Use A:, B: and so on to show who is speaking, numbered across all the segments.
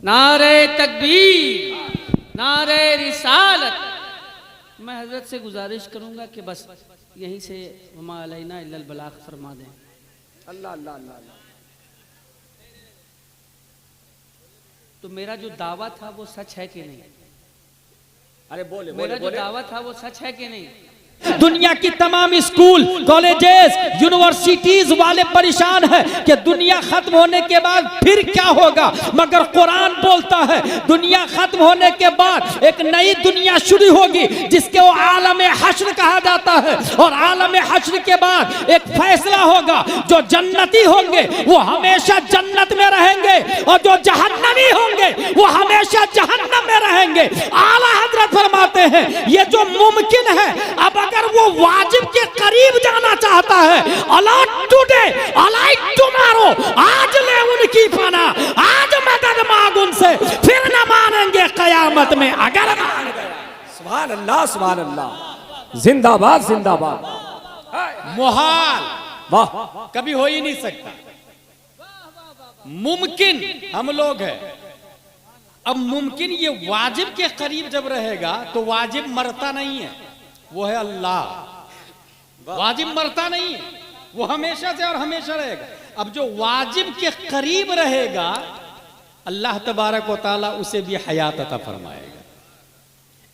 A: नारे तकबीर, नारे रिसालत। मैं हजरत से गुजारिश करूंगा कि बस यहीं से वमा अलैना इल्लल बलाग फरमा दें।
B: अल्लाह अल्लाह अल्लाह।
A: तो मेरा जो दावा था वो सच है कि नहीं?
B: अरे बोले
A: मेरा
B: बोले
A: जो
B: बोले।
A: दावा था वो सच है कि नहीं?
C: दुनिया की तमाम स्कूल, कॉलेजेस, यूनिवर्सिटीज वाले परेशान हैं कि दुनिया खत्म होने के बाद फिर क्या होगा, मगर कुरान बोलता है दुनिया खत्म होने के बाद एक नई दुनिया शुरू होगी जिसके वो आलम हश्र कहा जाता है। और आलम हश्र के बाद एक फैसला होगा, जो जन्नती होंगे वो हमेशा जन्नत में रहेंगे और जो जहन्नमी होंगे वो हमेशा जहन्नम में रहेंगे। आला हजरत फरमाते हैं ये जो मुमकिन है, अब अगर वो वाजिब के करीब जाना चाहता है, अलॉट टुडे अलाइक टुमारो, आज ले उनकी पना, आज मदद मांग उनसे, फिर न मानेंगे कयामत में अगर मान गए।
B: सुभान अल्लाह सुभान अल्लाह। जिंदाबाद जिंदाबाद।
C: मुहाल
B: वाह।
C: कभी हो ही नहीं सकता, मुमकिन हम लोग हैं। अब मुमकिन ये वाजिब के करीब जब रहेगा तो वाजिब मरता नहीं है, वो है अल्लाह। वाजिब मरता नहीं है, वो हमेशा से और हमेशा रहेगा। अब जो वाजिब के करीब रहेगा अल्लाह तबारक व तआला उसे भी हयात अता फरमाएगा।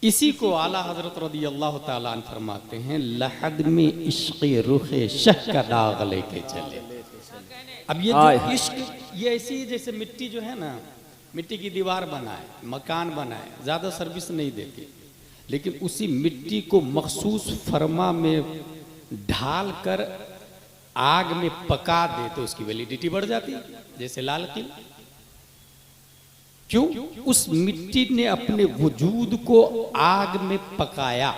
C: इसी को आला हजरत रज़ी अल्लाह तआला अन्हु फरमाते हैं, लहद में इश्क़ रुख़े शह का दाग लेके चले। अब ये जो इश्क, ये ऐसी जैसे मिट्टी जो है ना, मिट्टी की दीवार बनाए, मकान बनाए, ज्यादा सर्विस नहीं देती, लेकिन उसी मिट्टी को मखसूस फरमा में ढाल कर आग में पका दे तो उसकी वैलिडिटी बढ़ जाती है। जैसे लाल किला, क्यों? उस मिट्टी ने अपने वजूद को आग में पकाया।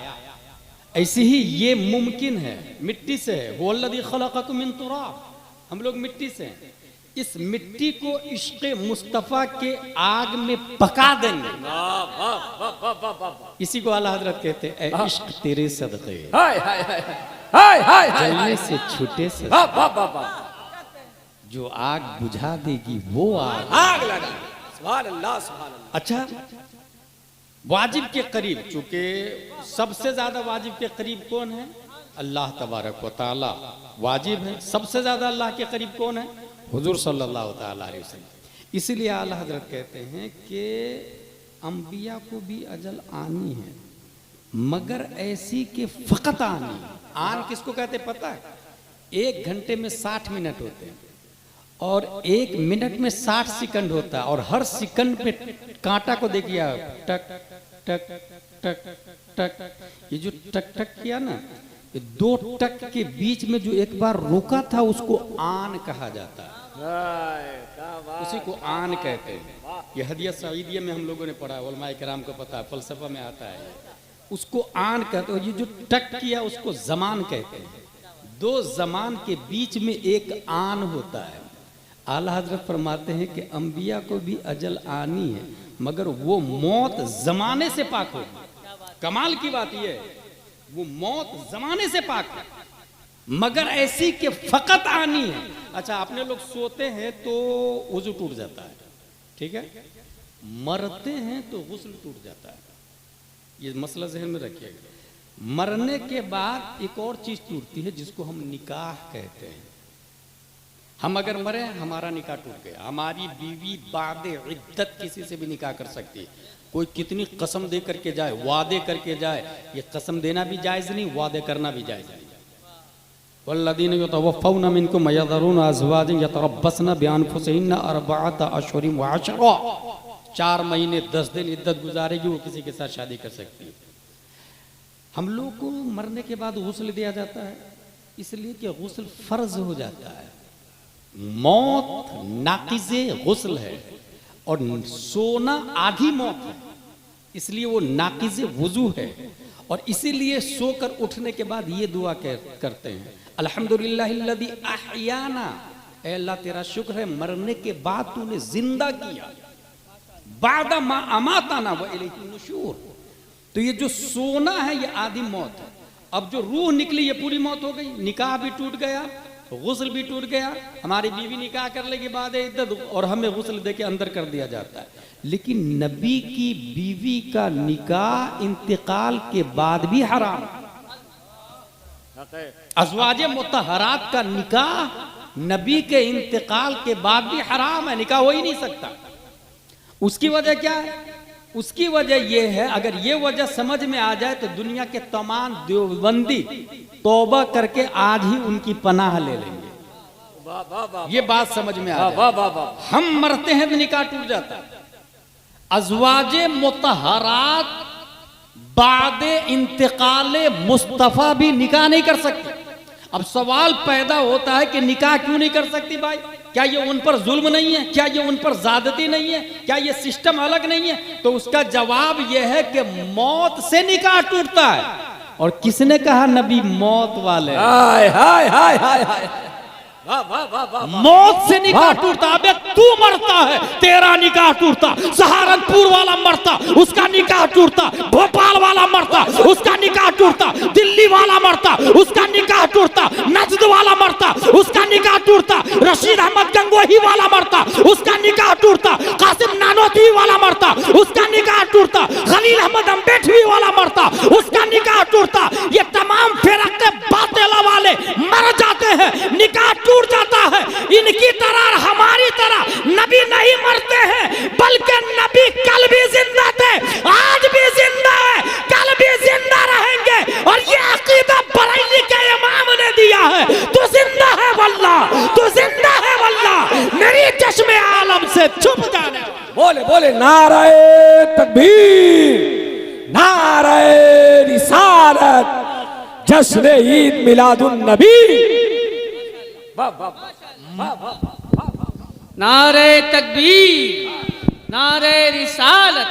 C: ऐसे ही ये मुमकिन है, मिट्टी से है। वो अल्लज़ी खलक़कुम मिन तुराब, हम लोग मिट्टी से हैं। इस मिट्टी को इश्क़े मुस्तफ़ा के आग में पका देंगे। इसी को आला हजरत कहते हैं, ऐ इश्क तेरे सदक़े
B: हाय हाय हाय हाय हाय
C: जलने से छूटे से जो आग बुझा देगी वो
B: आग लगा। सुभान अल्लाह सुभान अल्लाह।
C: अच्छा, वाजिब के करीब, चूंकि सबसे ज्यादा वाजिब के करीब कौन है? अल्लाह तबारक व तआला वाजिब है। सबसे ज्यादा अल्लाह के करीब कौन है? हुजूर सल्लल्लाहु ताला अलैहि वसल्लम। इसीलिए आला हजरत कहते हैं कि अंबिया को भी अजल आनी है, मगर ऐसी के फकत आनी। आन किसको कहते पता है? 1 घंटे में 60 मिनट होते हैं और 1 मिनट में 60 सेकंड होता है, और हर सेकंड पे कांटा को देखिए आप, टक टक टक टक। ये जो टक टक किया ना, 2 टक के बीच में जो एक बार रुका था उसको आन कहा जाता है। उसी को आन कहते हैं। ये हदिया सईदिया में हम लोगों ने पढ़ा, उलमाए किराम को पता है, फलसफा में आता है, उसको आन कहते हैं। ये जो टक किया उसको जमान कहते हैं। 2 जमान के बीच में एक आन होता है। आला हजरत फरमाते हैं कि अंबिया को भी अजल आनी है, मगर वो मौत जमाने से पाक होगी। कमाल की बात यह है, वो मौत जमाने से पाक है, मगर ऐसी के फकत आनी है। अच्छा, अपने लोग सोते हैं तो वजू टूट जाता है, ठीक है? मरते हैं तो गुस्ल टूट जाता है। ये मसला ज़हन में रखिएगा। मरने के बाद एक और चीज टूटती है जिसको हम निकाह कहते हैं। हम अगर मरे, हमारा निकाह टूट गया। हमारी बीवी बादे इद्दत किसी से भी निकाह कर सकती है। कोई कितनी कसम दे करके जाए, वादे करके जाए, ये कसम देना भी जायज नहीं, वादे करना भी जायज नहीं। वल्लज़ीना यतवफ़्फ़ौना मिनकुम यज़रूना अज़वाजन यतरब्बसना बिअनफुसिहिन्ना अर्बअता अशहुरिन व अशरा। 4 महीने 10 दिन इद्दत गुजारेगी, वो किसी के साथ शादी कर सकती है। हम लोग को मरने के बाद गुस्ल दिया जाता है, इसलिए कि गुस्ल फर्ज हो जाता है। मौत नाक़िज़े गुस्ल है और सोना आधी मौत है, इसलिए वो नाक़िज़े वुज़ू है। और इसीलिए सोकर उठने के बाद ये दुआ करते हैं, अल्हम्दुलिल्लाहिल्लज़ी अहयाना, ऐ अल्लाह तेरा शुक्र है मरने के बाद तूने जिंदा किया, बादा मा अमाताना व इलैहि नुशूर। तो ये जो सोना है ये आधी मौत है। अब जो रूह निकली ये पूरी मौत हो गई। निकाह भी टूट गया, गुस्ल भी टूट गया, हमारी बीवी निकाह करने के बाद इद्दत, और हमें गुस्ल दे के अंदर कर दिया जाता है। लेकिन नबी की बीवी का निकाह इंतकाल के बाद भी हराम। अज़वाजे मुतहरात का निकाह नबी के इंतकाल के बाद भी हराम है, निकाह हो ही नहीं सकता। उसकी वजह क्या है? उसकी वजह यह है, अगर ये वजह समझ में आ जाए तो दुनिया के तमाम देवबंदी तौबा करके आज ही उनकी पनाह ले लेंगे। ये बात समझ में आ जाए। हम मरते हैं तो निकाह टूट जाता है। अज़वाजे मुतहरात बादे इंतकाले मुस्तफ़ा भी निकाह नहीं कर सकती। अब सवाल पैदा होता है कि निकाह क्यों नहीं कर सकती भाई? क्या ये उन पर जुल्म नहीं है? क्या ये उन पर ज़्यादती नहीं है? क्या ये सिस्टम अलग नहीं है? तो उसका जवाब यह है कि मौत से निकाह टूटता है। और किसने कहा नबी मौत वाले?
B: हाय हाय हाय हाय हाय,
C: मौत से निकाह टूटता। अबे तू मरता है, तेरा निकाह टूटता। सहारनपुर वाला मरता, उसका निकाह टूटता। भोपाल वाला मरता, उसका निकाह टूटता। दिल्ली वाला मरता, उसका निकाह टूटता। नजद वाला मरता, उसका निकाह टूटता। रशीद अहमद गंगोही वाला मरता, उसका निकाह टूटता। कासिम नानोतवी वाला मरता, उसका निकाह टूटता। खलील अहमद अम्बेडवी वाला मरता, उसका निकाह टूटता। ये तमाम फिरके बातिला वाले मर जाते हैं, निकाह टूट जाता है। इनकी तरह हमारी तरह नबी नहीं मरते हैं, बल्कि नबी कल भी जिंदा थे, आज भी जिंदा है, कल भी जिंदा रहेंगे। और ये अकीदा बरेली के इमाम ने दिया है। तू जिंदा है वल्लाह, तू जिंदा है वल्लाह, मेरी चश्मे आलम से छुप जाने।
B: बोले बोले नाराए तकबीर, नाराए रिसालत, जश्न ईद मिलादुन नबी।
A: नारे तकबीर, नारे रिसालत।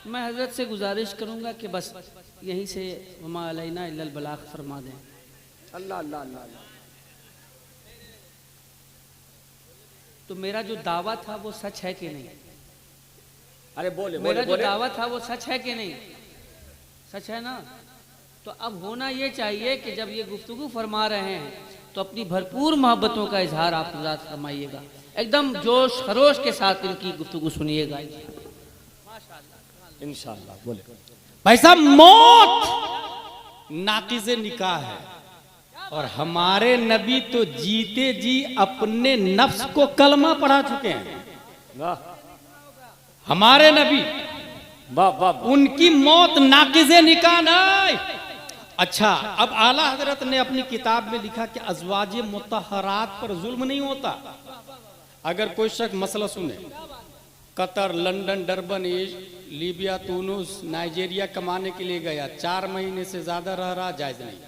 A: मैं हजरत से गुजारिश करूंगा कि बस यहीं से वमा अलैना इल्लल बलाग फरमा दें।
B: अल्लाह अल्लाह अल्लाह।
A: तो मेरा जो दावा था वो सच है कि नहीं?
B: अरे बोले
A: मेरा
B: बोले
A: जो
B: बोले।
A: दावा था वो सच है कि नहीं? सच है ना? तो अब होना ये चाहिए कि जब ये गुफ्तगू फरमा रहे हैं तो अपनी भरपूर मोहब्बतों का इजहार आप हज़रात फरमाइएगा। एकदम जोश खरोश के साथ इनकी गुफ्तगू सुनिएगा
B: इंशाअल्लाह। बोले
C: भाई साहब, मौत नाक़िज़े निकाह है। और हमारे नबी तो जीते जी अपने नफ्स को कलमा पढ़ा चुके हैं।
B: वाह
C: हमारे नबी,
B: वाह वाह।
C: उनकी मौत नाक़िज़े निकाह नहीं। अच्छा, अब आला हजरत ने अपनी किताब में लिखा कि अज़वाजे मुतहरात पर जुल्म नहीं होता। अगर कोई शख्स मसला सुने, Qatar, London, Durban, Libya, Tunis, Nigeria कमाने के लिए गया, 4 महीने से ज्यादा रह रहा, जायज नहीं।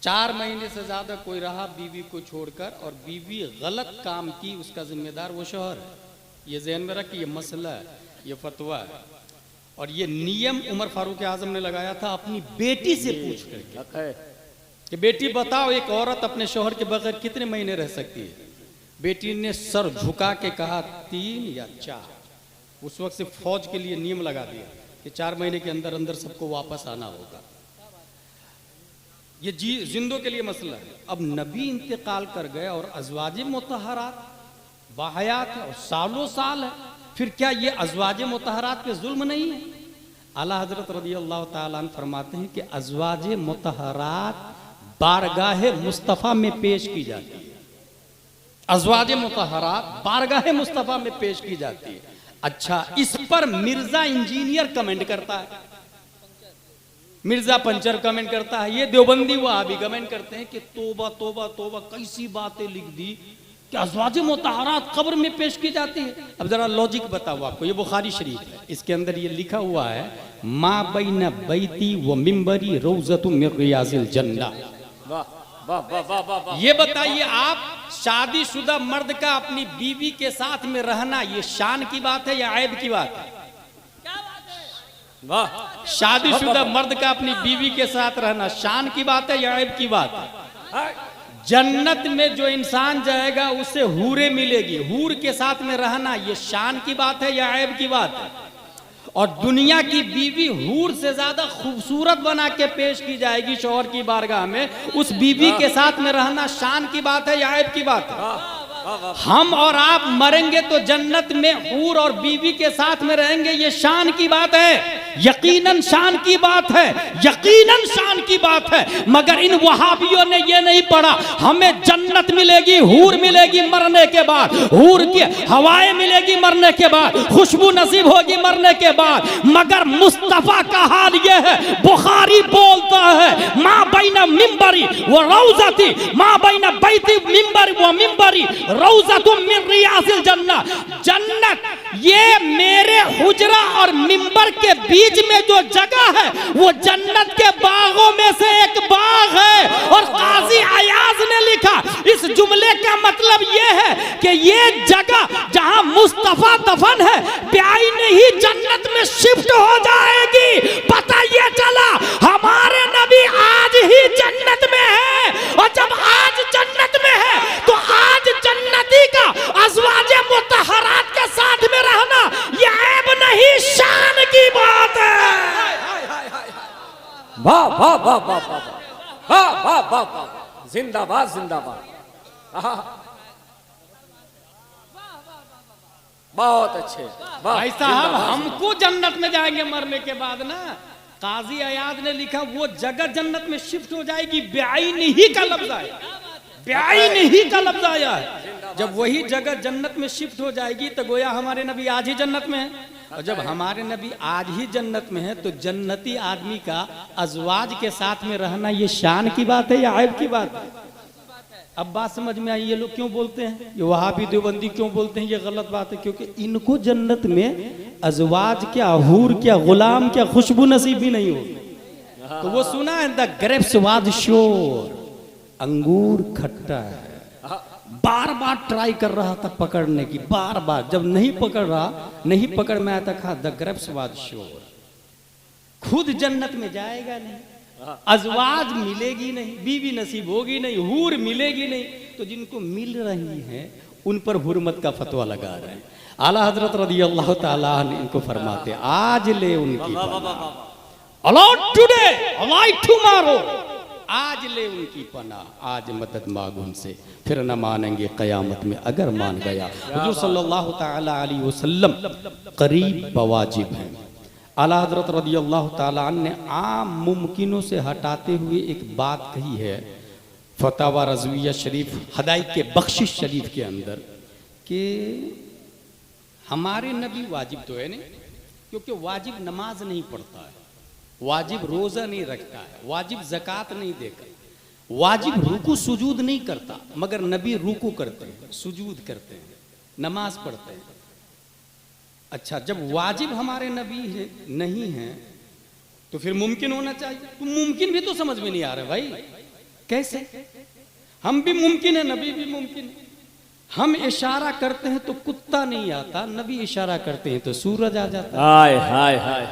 C: 4 महीने से ज्यादा कोई रहा बीवी को छोड़कर और बीवी गलत काम की, उसका जिम्मेदार वो शौहर है। ये ज़हन में रख, ये मसला है, ये फतवा है। और ये नियम उमर फारूक आजम ने लगाया था अपनी बेटी से पूछ करके कि बेटी बताओ, एक औरत अपने शौहर के बगैर कितने महीने रह सकती है? बेटी ने सर झुका के कहा 3 या 4। उस वक्त से फौज के लिए नियम लगा दिया कि 4 महीने के अंदर अंदर सबको वापस आना होगा। ये जिंदों के लिए मसला है। अब नबी इंतकाल कर गए और अज़वाजे मुतहरात बाहयात है और सालों साल है, फिर क्या ये अज़वाजे मुतहरात पे जुल्म नहीं है? आला हजरत रज़ी अल्लाह ताला अन्हु फरमाते हैं कि अज़वाजे मुतहरात बारगाह मुस्तफ़ा में पेश की जाती है। अज़वाजे मुतहरात बारगाह मुस्तफ़ा में पेश की जाती है। अच्छा, इस पर मिर्जा इंजीनियर कमेंट करता है, मिर्जा पंचर कमेंट करता है, ये देवबंदी वहाबी कमेंट करते हैं कि तोबा तोबा तोबा, कैसी बातें लिख दी कि अज़वाजे मुतहरात कब्र में पेश की जाती है। अब जरा लॉजिक बताओ आपको, ये बुखारी शरीफ है, इसके अंदर ये लिखा हुआ है मा बैन बैती व मिंबरी रौज़तुम मिन रियाज़िल जन्नह। ये बताइए आप, शादीशुदा मर्द का अपनी बीवी के साथ में रहना ये शान की बात है या ऐब की बात है? शादीशुदा मर्द का अपनी बीवी के साथ रहना शान की बात है या ऐब की बात है? जन्नत में जो इंसान जाएगा उसे हूरें मिलेगी, हूर के साथ में रहना ये शान की बात है या ऐब की बात है? और दुनिया की बीवी हूर से ज्यादा खूबसूरत बना के पेश की जाएगी शौहर की बारगाह में, उस बीवी के साथ में रहना शान की बात है या ऐब की बात है? हम और आप मरेंगे तो जन्नत में हूर और बीवी के साथ में रहेंगे, ये शान की बात है, यकीनन शान की बात है, यकीनन शान की बात है। मगर इन वहाबियों ने ये नहीं पढ़ा हमें जन्नत मिलेगी, हूर मिलेगी मरने के बाद, हूर की हवाएं मिलेगी मरने के बाद, खुशबू नसीब होगी मरने के बाद। मगर मुस्तफा का हाल ये है, बुखारी बोलता है माँ बैना मिंबरी वो रौज़ती, माँ बैना बैती मिंबरी वो मिंबरी रौज़तुम मिन रियासिल जन्नत, जन्नत ये मेरे हुजरा और मिंबर के बीच में जो जगह है वो जन्नत के बागों में से एक बाग है। और काजी अयाज ने लिखा इस जुमले का मतलब ये है कि ये जगह जहां मुस्तफा दफन है प्याई नहीं जन्नत में शिफ्ट हो जाएगी। पता ये चला हमारे नबी आज ही जन्नत में है, और जब आज जन्नत में है तो आज जन्नती का अज़वाजे मुतहरात के साथ में रहना यह ऐब नहीं शान की बात है।
B: वाह वाह वाह वाह वाह वाह वाह वाह वाह, जिंदाबाद जिंदाबाद। बहुत अच्छे
C: भाई साहब, हमको जन्नत में जाएंगे मरने के बाद ना। काजी अयाद ने लिखा वो जगह जन्नत में शिफ्ट हो जाएगी, ब्याई नहीं का लफ्ज आया, ब्याई नहीं का लफ्ज आया है। जब वही जगह जन्नत में शिफ्ट हो जाएगी तो गोया हमारे नबी आज ही जन्नत में है, और जब हमारे नबी आज ही जन्नत में है तो जन्नती आदमी का अज़वाज के साथ में रहना ये शान की बात है या ऐब की बात है? अब बात समझ में आई, ये लोग क्यों बोलते हैं, ये वहाबी देवबंदी क्यों बोलते हैं ये गलत बात है, क्योंकि इनको जन्नत में अज़वाज क्या, हूर क्या, गुलाम क्या, खुशबू नसीब भी नहीं होगी। तो वो सुना है द ग्रेप्स वाज श्योर, अंगूर खट्टा है। बार बार ट्राई कर रहा था पकड़ने की, बार बार, जब नहीं पकड़ रहा, नहीं पकड़ में आया था, द ग्रेप्स वाज श्योर, खुद जन्नत में जाएगा नहीं, अज़वाज मिलेगी नहीं, बीवी नसीब होगी नहीं, हूर मिलेगी नहीं, तो जिनको मिल रही है उन पर हुर्मत का फतवा लगा रहे हैं। आला हजरत रज़ियल्लाहु ताला अन्हु इनको फरमाते आज ले उनकी अलॉट टुडे अवॉइड टुमारो, आज ले उनकी पनाह, आज मदद मांग उनसे, फिर न मानेंगे क़यामत में अगर मान गया। हुज़ूर सल्लल्लाहु ताला अलैहि वसल्लम करीब बवाजिब हैं। आला हज़रत रज़ियल्लाहु ताला अन्हु ने आम मुमकिनों से हटाते हुए एक बात कही है फतावा रज़विया शरीफ हदायत के बख्शिश शरीफ के अंदर कि हमारे नबी वाजिब तो है नहीं, क्योंकि वाजिब नमाज नहीं पढ़ता है, वाजिब रोज़ा नहीं रखता है, वाजिब ज़कात नहीं देता, वाजिब रुकू सुजूद नहीं करता, मगर नबी रुकू करते हैं, सुजूद करते हैं, नमाज पढ़ते हैं। अच्छा, जब वाजिब हमारे नबी है, नहीं है तो फिर मुमकिन होना चाहिए। तो मुमकिन भी तो समझ में नहीं आ रहा भाई, कैसे? हम भी मुमकिन है, नबी भी मुमकिन है। हम इशारा करते हैं तो कुत्ता नहीं आता, नबी इशारा करते हैं तो सूरज आ जाता है।
B: हाय हाय हाय,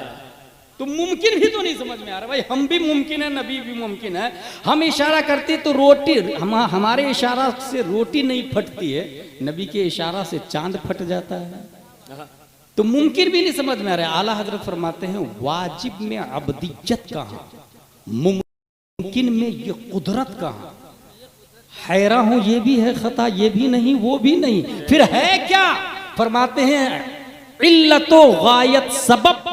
C: तो मुमकिन भी तो नहीं समझ में आ रहा भाई। हम भी मुमकिन है, नबी भी मुमकिन है। हम इशारा करते तो रोटी, हमारे इशारा से रोटी नहीं फटती है, नबी के इशारा से चांद फट जाता है। तो मुमकिन भी नहीं समझ में आ रहा है। आला हजरत फरमाते हैं वाजिब में अबदियत कहाँ, मुमकिन में ये कुदरत कहाँ? हैरा हूं ये भी है खता, ये भी नहीं, वो भी नहीं, फिर है क्या? फरमाते हैं इल्लतो गायत सबब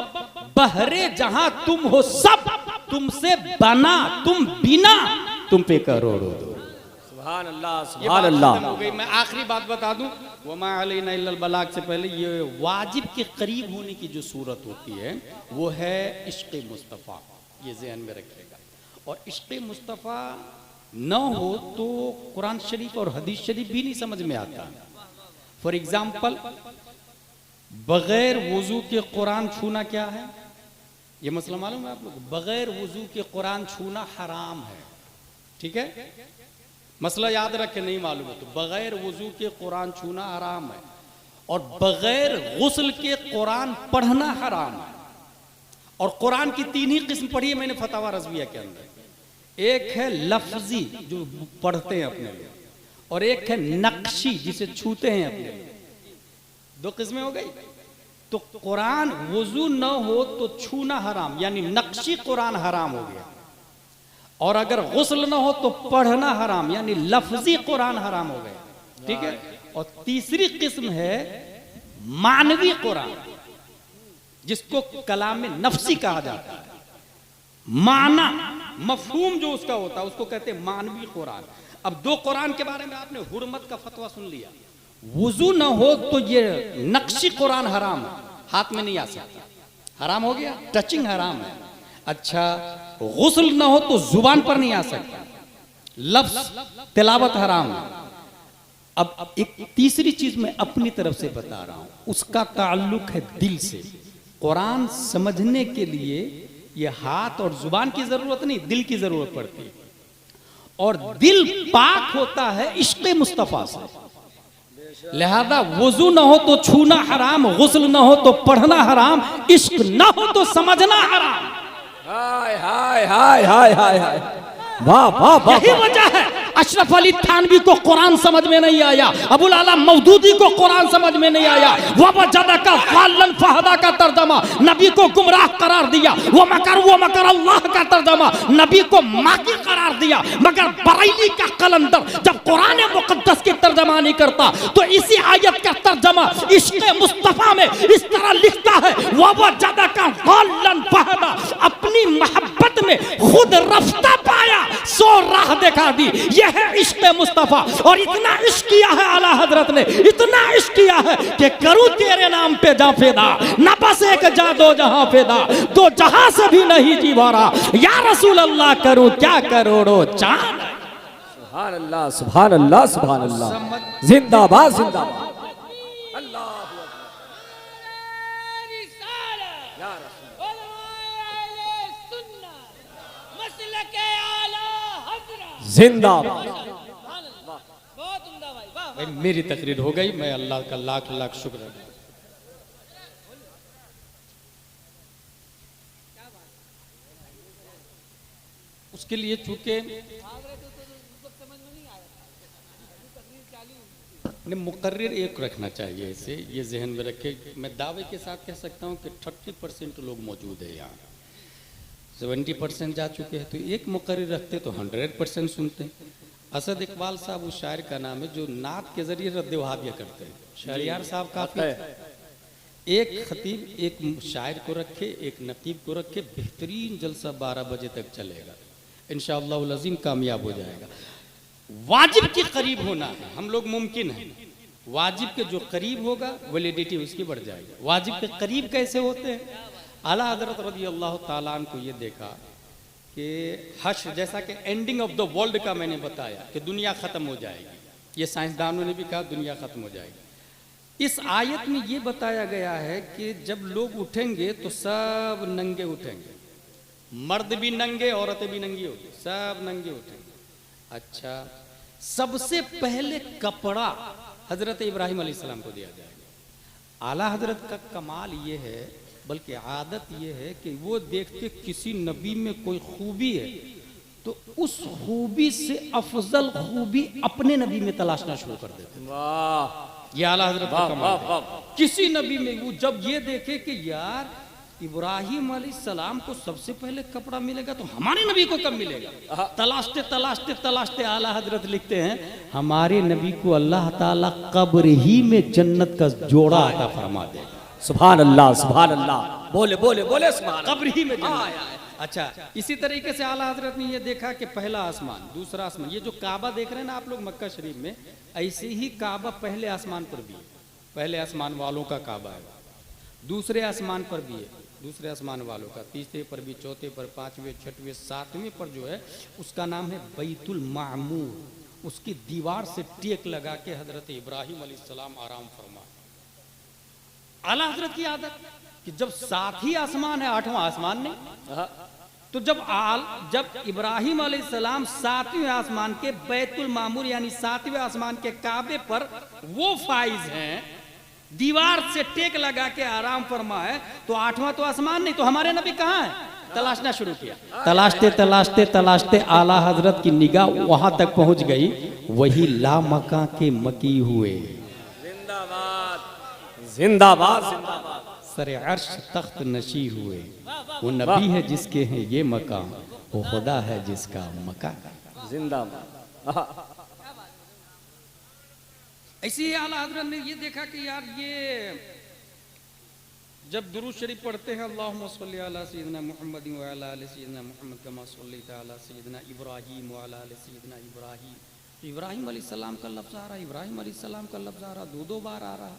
C: बहरे जहां तुम हो सब, तुमसे बना तुम बिना तुम पे करोड़ों दो।
B: सुभान अल्लाह सुभान अल्लाह।
C: हो गई। मैं आखिरी बात बता दूं, वमा अलैना इल्लल बलाग से पहले ये वाजिब के करीब होने की जो सूरत होती है वो है इश्क़ मुस्तफ़ा, ये ज़हन में रखिएगा। और इश्क़ मुस्तफ़ा न हो तो कुरान शरीफ और हदीस शरीफ भी नहीं समझ में आता। फॉर एग्जाम्पल, बगैर वुजू के कुरान छूना क्या है, ये मसला मालूम है आप लोग? बगैर वुजू के कुरान छूना हराम है, ठीक है? मसला याद रखे, नहीं मालूम है तो बगैर वुजू के कुरान छूना हराम है, और बगैर गुस्ल के कुरान पढ़ना हराम है। और कुरान की तीन ही किस्म पढ़ी है मैंने फतावा रज़विया के अंदर। एक है लफ्जी जो पढ़ते हैं अपने लिए, और एक है नक्शी जिसे छूते हैं अपने लिए। दो किस्में हो गई। तो कुरान वुजू न हो तो छूना हराम, यानी नक्शी कुरान हराम हो गया। और अगर गुस्ल न हो तो पढ़ना हराम, यानी लफ्जी कुरान हराम हो गया। ठीक है। और तीसरी किस्म है मानवी कुरान, जिसको कलाम नफ्सी कहा जाता है। माना मफहूम जो उसका होता है उसको कहते हैं मानवी कुरान। अब दो कुरान के बारे में आपने हुर्मत का फतवा सुन लिया। वुजू न हो तो ये नक्शी कुरान हराम है, हाथ में नहीं आ सकता, हराम हो गया, टचिंग हराम है। अच्छा, गुस्ल न हो तो जुबान पर नहीं आ सकता, लफ्ज तिलावत हराम है। अब एक तीसरी चीज मैं अपनी तरफ से बता रहा हूं, उसका ताल्लुक है दिल से। कुरान समझने के लिए ये हाथ और जुबान की जरूरत नहीं, दिल की जरूरत पड़ती है। और दिल पाक होता है इश्क़ मुस्तफा से, लिहाजा वुजू न हो तो छूना हराम, गुस्ल न हो तो पढ़ना हराम, इश्क न हो तो समझना हराम।
B: हाय हाय हाय हाय हाय हाय, वाह वाह वाह।
C: यही वजह है अशरफ अली थानवी को कुरान समझ में नहीं आया, अबुल आला मौदूदी को कुरान समझ में नहीं आया। वबजदा का फालन फहदा का तर्जमा नबी को गुमराह करार दिया, वो मकर अल्लाह का तर्जमा नबी को माकी करार दिया। मगर बरेली का कलंदर जब कुरान मुकद्दस की तर्जमानी करता तो इसी आयत का तर्जमा इश्क़ मुस्तफा में इस तरह लिखता है, वबजदा का फालन फहदा, अपनी मोहब्बत में खुद रफ्ता पाया सो राह दिखा दी। यह है इश्क़ मुस्तफा। और इतना इश्क़ किया है आला हजरत ने, इतना इश्क़ किया है कि करूं तेरे नाम पे जा फेदा, न बस एक जा दो जहां फेदा, दो जहां से भी नहीं जी भरा, या रसूल अल्लाह करूं क्या करोड़ों चांद।
B: सुभान अल्लाह सुभान अल्लाह सुभान अल्लाह, जिंदाबाद जिंदाबाद। जिंदाबाद।
C: भाई मेरी तकरीर हो गई, मैं अल्लाह का लाख लाख शुक्र है। उसके लिए चूंकि मुकर्रिर एक रखना चाहिए, इसे ये जहन में रखे। मैं दावे के साथ कह सकता हूँ कि 30% लोग मौजूद है यहाँ, 70% जा चुके हैं, तो एक मुकर्रिर रखते तो 100% सुनते हैं। असद इकबाल साहब उस शायर का नाम है जो नात के जरिए रद्द वहाबिया करते हैं। शहरियार साहब काफी, एक खतीब एक शायर को रखे, एक नकीब को रखे, बेहतरीन जलसा 12 बजे तक चलेगा, इंशाअल्लाह अज़ीम कामयाब हो जाएगा। वाजिब के करीब होना है, हम लोग मुमकिन है, वाजिब के जो करीब होगा वैलिडिटी उसकी बढ़ जाएगी। वाजिब के करीब कैसे होते हैं? आला हज़रत रज़ी अल्लाह ताला अन्हु को ये देखा कि हश्र, जैसा कि एंडिंग ऑफ द वर्ल्ड का मैंने बताया कि दुनिया ख़त्म हो जाएगी, ये साइंसदानों ने भी कहा दुनिया ख़त्म हो जाएगी। इस आयत में ये बताया गया है कि जब लोग उठेंगे तो सब नंगे उठेंगे, मर्द भी नंगे, औरतें भी नंगी होगी, सब नंगे उठेंगे। अच्छा, सबसे पहले कपड़ा हज़रत इब्राहिम अलैहिस्सलाम को दिया जाएगा। आला हज़रत का कमाल ये है, बल्कि आदत ये है कि वो देखते किसी नबी में कोई खूबी है तो उस खूबी से अफजल खूबी अपने नबी में तलाशना शुरू कर देते। वाह, ये आला हज़रत का कमाल है। किसी नबी में वो जब ये देखे कि यार इब्राहिम अलैहिस्सलाम को सबसे पहले कपड़ा मिलेगा तो हमारे नबी को कब मिलेगा, तलाशते तलाशते तलाशते आला हजरत लिखते हैं हमारे नबी को अल्लाह ताला कब्र ही में जन्नत का जोड़ा अता फरमा देगा।
B: सुभान अल्लाह सुभान अल्लाह, बोले बोले बोले सुभान,
C: कब्र ही में जन्नत। अच्छा, इसी तरीके से आला हजरत ने ये देखा कि पहला आसमान, दूसरा आसमान, ये जो काबा देख रहे हैं ना आप लोग मक्का शरीफ में, ऐसे ही काबा पहले आसमान पर भी है, पहले आसमान वालों का काबा है, दूसरे आसमान पर भी है, दूसरे आसमान वालों का, तीसरे पर भी, चौथे पर, पांचवें, छठवें, सातवें पर जो है उसका नाम है बैतुल मामूर। उसकी दीवार से टेक लगा के हजरत इब्राहिम अलैहिस्सलाम आराम फरमा। आला हजरत की आदत कि जब सात ही आसमान है, आठवां आसमान नहीं, तो जब इब्राहिम अलैहिस्सलाम सातवें आसमान के बैतुल मामूर यानी सातवें आसमान के काबे पर वो फाइज हैं, दीवार से टेक लगा के आराम फरमा है, तो आठवां तो आसमान नहीं, तो हमारे नबी कहाँ है? तलाशना शुरू किया। तलाशते तलाशते तलाशते आला हजरत की निगाह वहां तक पहुंच गई, वही लामका के मकी हुए।
B: जिंदाबाद जिंदाबाद जिंदाबाद,
C: सर अर्श तख्त नशी हुए, वो नबी है जिसके हैं ये मकाम, वो खुदा है जिसका मकाम।
B: जिंदाबाद।
C: ऐसे ही आला हजरत ने ये देखा कि यार ये जब दुरूद शरीफ पढ़ते हैं अल्लाहुम्मा सल्ली अला सय्यिदिना मुहम्मद व अला आलि सय्यिदिना मुहम्मद कमा सल्लैता अला सय्यिदिना इब्राहीम व अला आलि सय्यिदिना इब्राहीम, इब्राहिम अलैहिस्सलाम का लफ्ज़ आ रहा है, इब्राहिम अलैहिस्सलाम का लफ्ज़ आ रहा, दो बार आ रहा,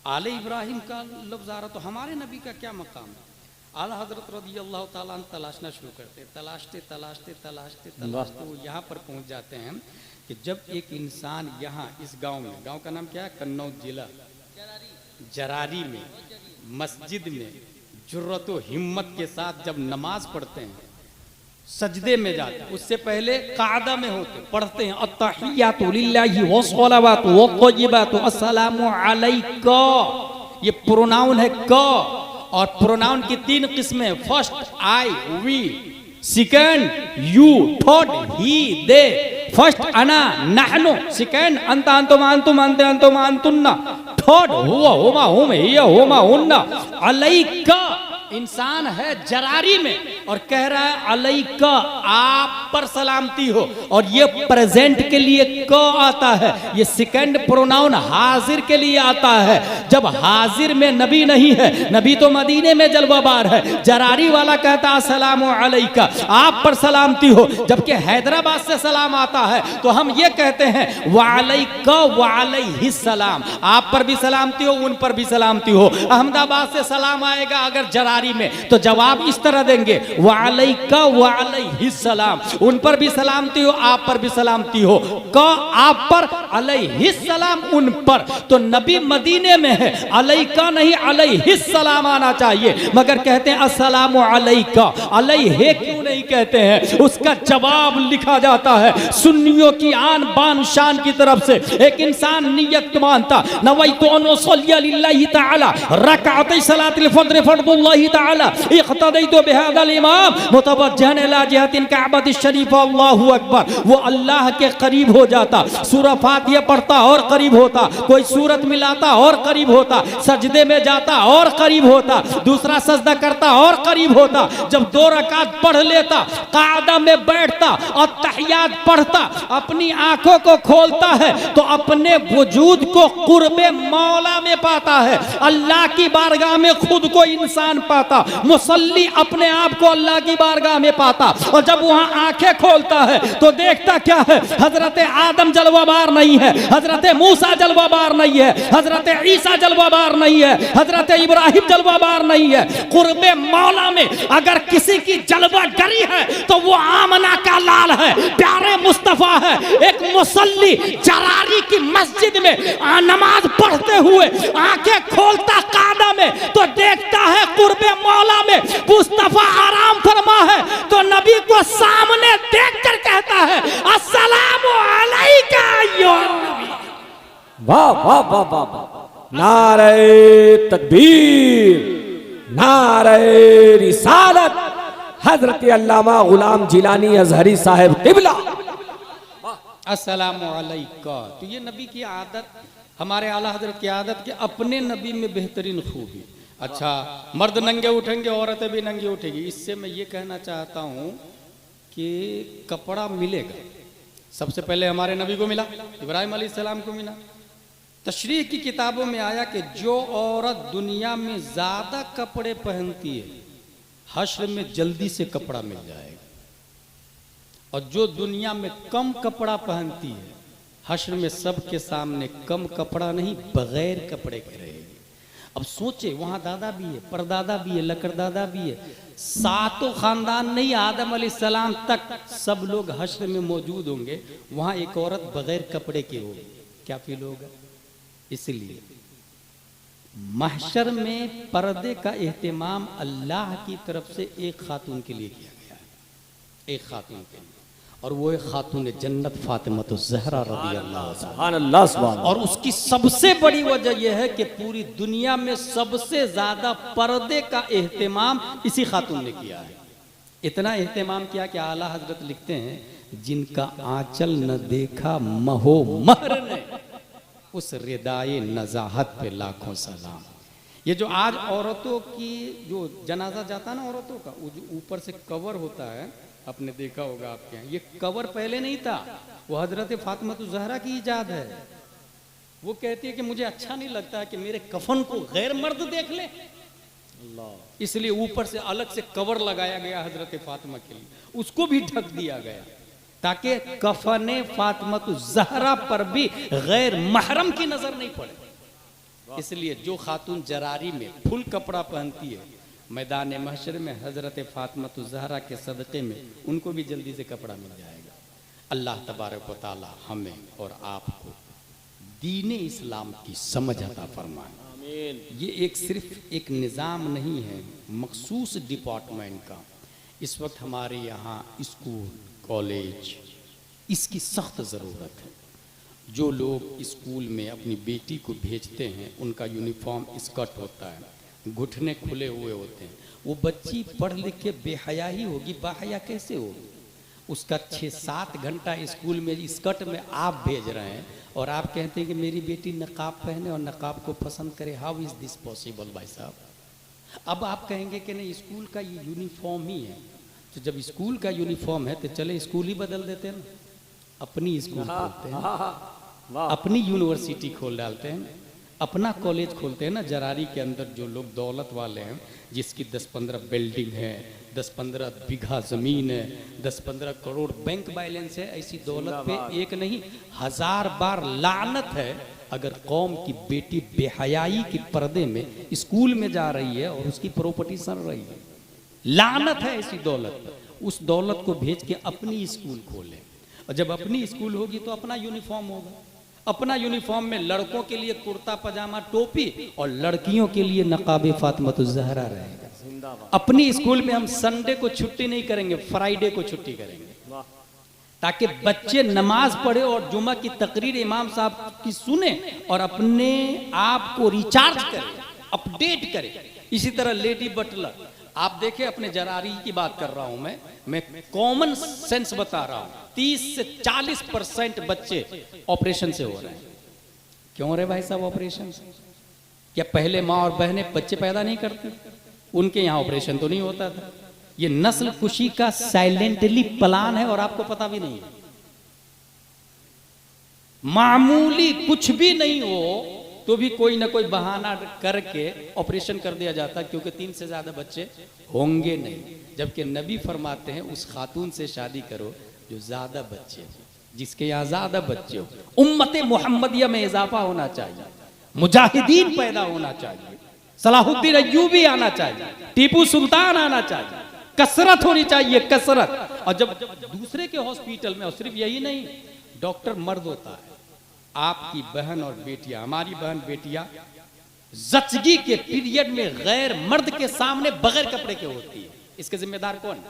C: आले इब्राहिम का लफ्ज़ आ रहा, तो हमारे नबी का क्या मकाम है? आला हजरत रज़ी अल्लाह ताला अन्हु तलाशना शुरू करते, तलाशते वो यहाँ पर पहुँच जाते हैं कि जब एक इंसान यहाँ इस गांव में, गांव का नाम क्या है, कन्नौज जिला जरारी में, मस्जिद में जुर्रत व हिम्मत के साथ जब नमाज पढ़ते हैं, सजदे में जाते हैं, उससे पहले कादा में होते पढ़ते हैं अत्तहियातु लिल्लाहि वस्सलावातु वत्तय्यिबातु अस्सलामु अलैका। ये प्रोनाउन है क, और प्रोनाउन की 3 किस्में, first I we, second you, third he they. First अना नहनु, सेकंड अंत अंतुम अंतुम अंत अंतुम अंतुन्ना, थर्ड हुवा हुमा हुम हिया हुमा हुन्ना। अलैका इंसान है जरारी में और कह रहा है अलैका, आप पर सलामती हो, और ये प्रेजेंट के लिए क आता है, ये सेकंड प्रोनाउन हाजिर के लिए आता है। जब हाजिर में नबी नहीं है, नबी तो मदीने में जलवाबार है, जरारी वाला कहता है अस्सलामु अलैका, आप पर सलामती हो। जबकि हैदराबाद से सलाम आता है तो हम ये कहते हैं वालैका वालैहिस्सलाम, आप पर भी सलामती हो, उन पर भी सलामती हो। अहमदाबाद से सलाम आएगा अगर जरारी में तो जवाब इस तरह देंगे वालैका वालैहिस्सलाम, उन पर भी सलामती हो, आप पर भी सलामती हो। क आप पर, अलैहिस्सलाम उन पर। तो नबी मदीने में है, अलैका नहीं अलैहिस्सलाम आना चाहिए, मगर कहते हैं अस्सलामु अलैका। अलैहि क्यों नहीं कहते हैं? उसका जवाब लिखा जाता है सुन्नियों की आन बान शान की तरफ से। एक इंसान नियत मानता, नवैतु अन उसल्लिया लिल्लाहि तआला रकअतै सलातिल फज्र फर्दुल्लाहि तआला इख्तदैतु बिहादाल इमाम मुतवज्जिहन इला जिहतिल काबति शरीफ, अल्लाहु अकबर। वो अल्लाह के करीब हो जाता, सूरह फातिहा पढ़ता और करीब होता, कोई सूरत मिलाता और करीब होता, सजदे में जाता और करीब होता, दूसरा सजदा करता और करीब होता। जब 2 रकात पढ़ लेता, कादा में बैठता और तहियात पढ़ता, अपनी आंखों को खोलता है तो अपने वजूद को कुर्बे मौला में पाता है, अल्लाह की बारगाह में खुद को इंसान पाता, मुसल्ली अपने आप को अल्लाह की बारगाह में पाता। और जब वहां आंखें खोलता है तो देखता क्या है? हजरत आदम जलवाबार नहीं है, हजरत मूसा जलवाबार नहीं है, हजरत ईसा जलवाबार नहीं है, हजरत इब्राहिम जलवाबार नहीं है। कुर्बे मौला में अगर किसी की जलवागरी है तो वो आमना का लाल है, प्यारे मुस्तफा है। एक मुसल्ली जरारी की मस्जिद में नमाज पढ़ते हुए आंखें खोलता कादा में तो देखता है कुर्बे मौला में मुस्तफा आराम फरमा है, तो नबी को सामने देखकर कहता है अस्सलामु अलैका या नबी।
B: वाह वाह वाह वाह वाह, नारे तकबीर, नारे रिसालत, हजरत अल्लामा गुलाम जिलानी अजहरी साहब क़िबला।
C: अस्सलामु अलैका। तो ये नबी की आदत, हमारे आला हजरत की आदत कि अपने नबी में बेहतरीन खूबी। अच्छा, मर्द नंगे उठेंगे, औरतें भी नंगी उठेगी। इससे मैं ये कहना चाहता हूँ कि कपड़ा मिलेगा, सबसे पहले हमारे नबी को मिला, इब्राहिम अलैहिस्सलाम को मिला। तशरीह की किताबों में आया कि जो औरत दुनिया में ज्यादा कपड़े पहनती है, हश्र में जल्दी से कपड़ा मिल जाएगा, और जो दुनिया में कम कपड़ा पहनती है, हश्र में सबके सामने कम कपड़ा नहीं बगैर कपड़े के रहेगी। अब सोचे, वहां दादा भी है, परदादा भी है, लकड़दादा भी है, 7 खानदान नहीं, आदम अलैहिस्सलाम तक सब लोग हश्र में मौजूद होंगे, वहां एक औरत बगैर कपड़े की होगी, क्या फील होगा? इसलिए महशर में पर्दे का एहतमाम अल्लाह की तरफ से एक खातून के लिए किया गया है, एक खातून के लिए, और वो एक खातून जन्नत फातिमा ज़हरा रज़ी अल्लाह
B: सुभान अल्लाह सुभान।
C: और उसकी सबसे बड़ी वजह यह है कि पूरी दुनिया में सबसे ज्यादा पर्दे का एहतमाम इसी खातून ने किया है। इतना एहतमाम किया कि आला हजरत लिखते हैं, जिनका आंचल न देखा महो महर ने, उस रिदाए नजाहत पे लाखों सलाम। ये जो आज औरतों की जो जनाजा जाता है ना औरतों का, वो जो ऊपर से कवर होता है, आपने देखा होगा आपके यहाँ, ये कवर पहले नहीं था, वो हजरत फातिमा ज़हरा की इजाद है। वो कहती है कि मुझे अच्छा नहीं लगता है कि मेरे कफन को गैर मर्द देख ले, इसलिए ऊपर से अलग से कवर लगाया गया हजरत फातिमा के लिए, उसको भी ढक दिया गया ताकि कफन फातिमा ज़हरा पर भी गैर महरम की नजर नहीं पड़े। इसलिए जो खातून जरारी में फुल कपड़ा पहनती है, मैदान महशर में हजरत फातिमा ज़हरा के सदक़े में उनको भी जल्दी से कपड़ा मिल जाएगा। अल्लाह तबारक व तआला हमें और आपको दीन इस्लाम की समझ अता फरमाए। ये एक सिर्फ एक निज़ाम नहीं है मखसूस डिपार्टमेंट का। इस वक्त हमारे यहाँ स्कूल कॉलेज इसकी सख्त ज़रूरत है। जो लोग स्कूल में अपनी बेटी को भेजते हैं उनका यूनिफॉर्म स्कर्ट होता है, घुटने खुले हुए होते हैं। वो बच्ची पढ़ लिख के बेहया ही होगी, बाहया कैसे होगी? उसका 6-7 घंटा स्कूल में स्कर्ट में आप भेज रहे हैं और आप कहते हैं कि मेरी बेटी नकाब पहने और नकाब को पसंद करे। हाउ इज़ दिस पॉसिबल भाई साहब? अब आप कहेंगे कि नहीं स्कूल का ये यूनिफॉर्म ही है, तो जब स्कूल का यूनिफॉर्म है तो चले स्कूल ही बदल देते हैं ना, अपनी स्कूल खोलते हैं, अपनी यूनिवर्सिटी खोल डालते हैं, अपना कॉलेज खोलते हैं ना। जरारी के अंदर जो लोग दौलत वाले हैं, जिसकी 10-15 बिल्डिंग है, 10-15 बीघा ज़मीन है, 10-15 करोड़ बैंक बैलेंस है, ऐसी दौलत पे एक नहीं 1000 बार लानत है अगर कौम की बेटी बेहयाई के पर्दे में स्कूल में जा रही है और उसकी प्रॉपर्टी सड़ रही है। लानत है ऐसी दौलत पर। उस दौलत को भेज के अपनी स्कूल खोले, और जब अपनी स्कूल होगी तो अपना यूनिफॉर्म होगा। अपना यूनिफॉर्म में लड़कों के लिए कुर्ता पजामा टोपी और लड़कियों के लिए नकाब फातिमा ज़हरा रहेगा। अपनी स्कूल में हम संडे को छुट्टी नहीं करेंगे, फ्राइडे को छुट्टी करेंगे, ताकि बच्चे नमाज पढ़े और जुमा की तकरीर इमाम साहब की सुने और अपने आप को रिचार्ज करें, अपडेट करें। इसी तरह लेडी बटलर, आप देखें, अपने जरारी की बात कर रहा हूं मैं कॉमन सेंस बता रहा हूं, 30 से 40% बच्चे ऑपरेशन से हो रहे हैं। क्यों हो रहे भाई साहब ऑपरेशन से? क्या पहले माँ और बहनें बच्चे पैदा नहीं करती? उनके यहाँ ऑपरेशन तो नहीं होता था। ये नस्ल कुशी का साइलेंटली प्लान है और आपको पता भी नहीं है। मामूली कुछ भी नहीं हो तो भी कोई ना कोई बहाना करके ऑपरेशन कर दिया जाता, क्योंकि 3 से ज्यादा बच्चे होंगे नहीं। जबकि नबी फरमाते हैं उस खातून से शादी करो जो ज्यादा बच्चे हो, जिसके यहाँ ज्यादा बच्चे हो। उम्मत मुहम्मदिया में इजाफा होना चाहिए, मुजाहिदीन पैदा होना चाहिए, सलाहुद्दीन अय्यूबी आना चाहिए, टीपू सुल्तान आना चाहिए, कसरत होनी चाहिए, कसरत। और जब दूसरे के हॉस्पिटल में, और सिर्फ यही नहीं, डॉक्टर मर्द होता है। आपकी बहन और बेटियां, हमारी बहन बेटियां जचगी के पीरियड में गैर मर्द के सामने बगैर कपड़े के होती है। इसके जिम्मेदार कौन?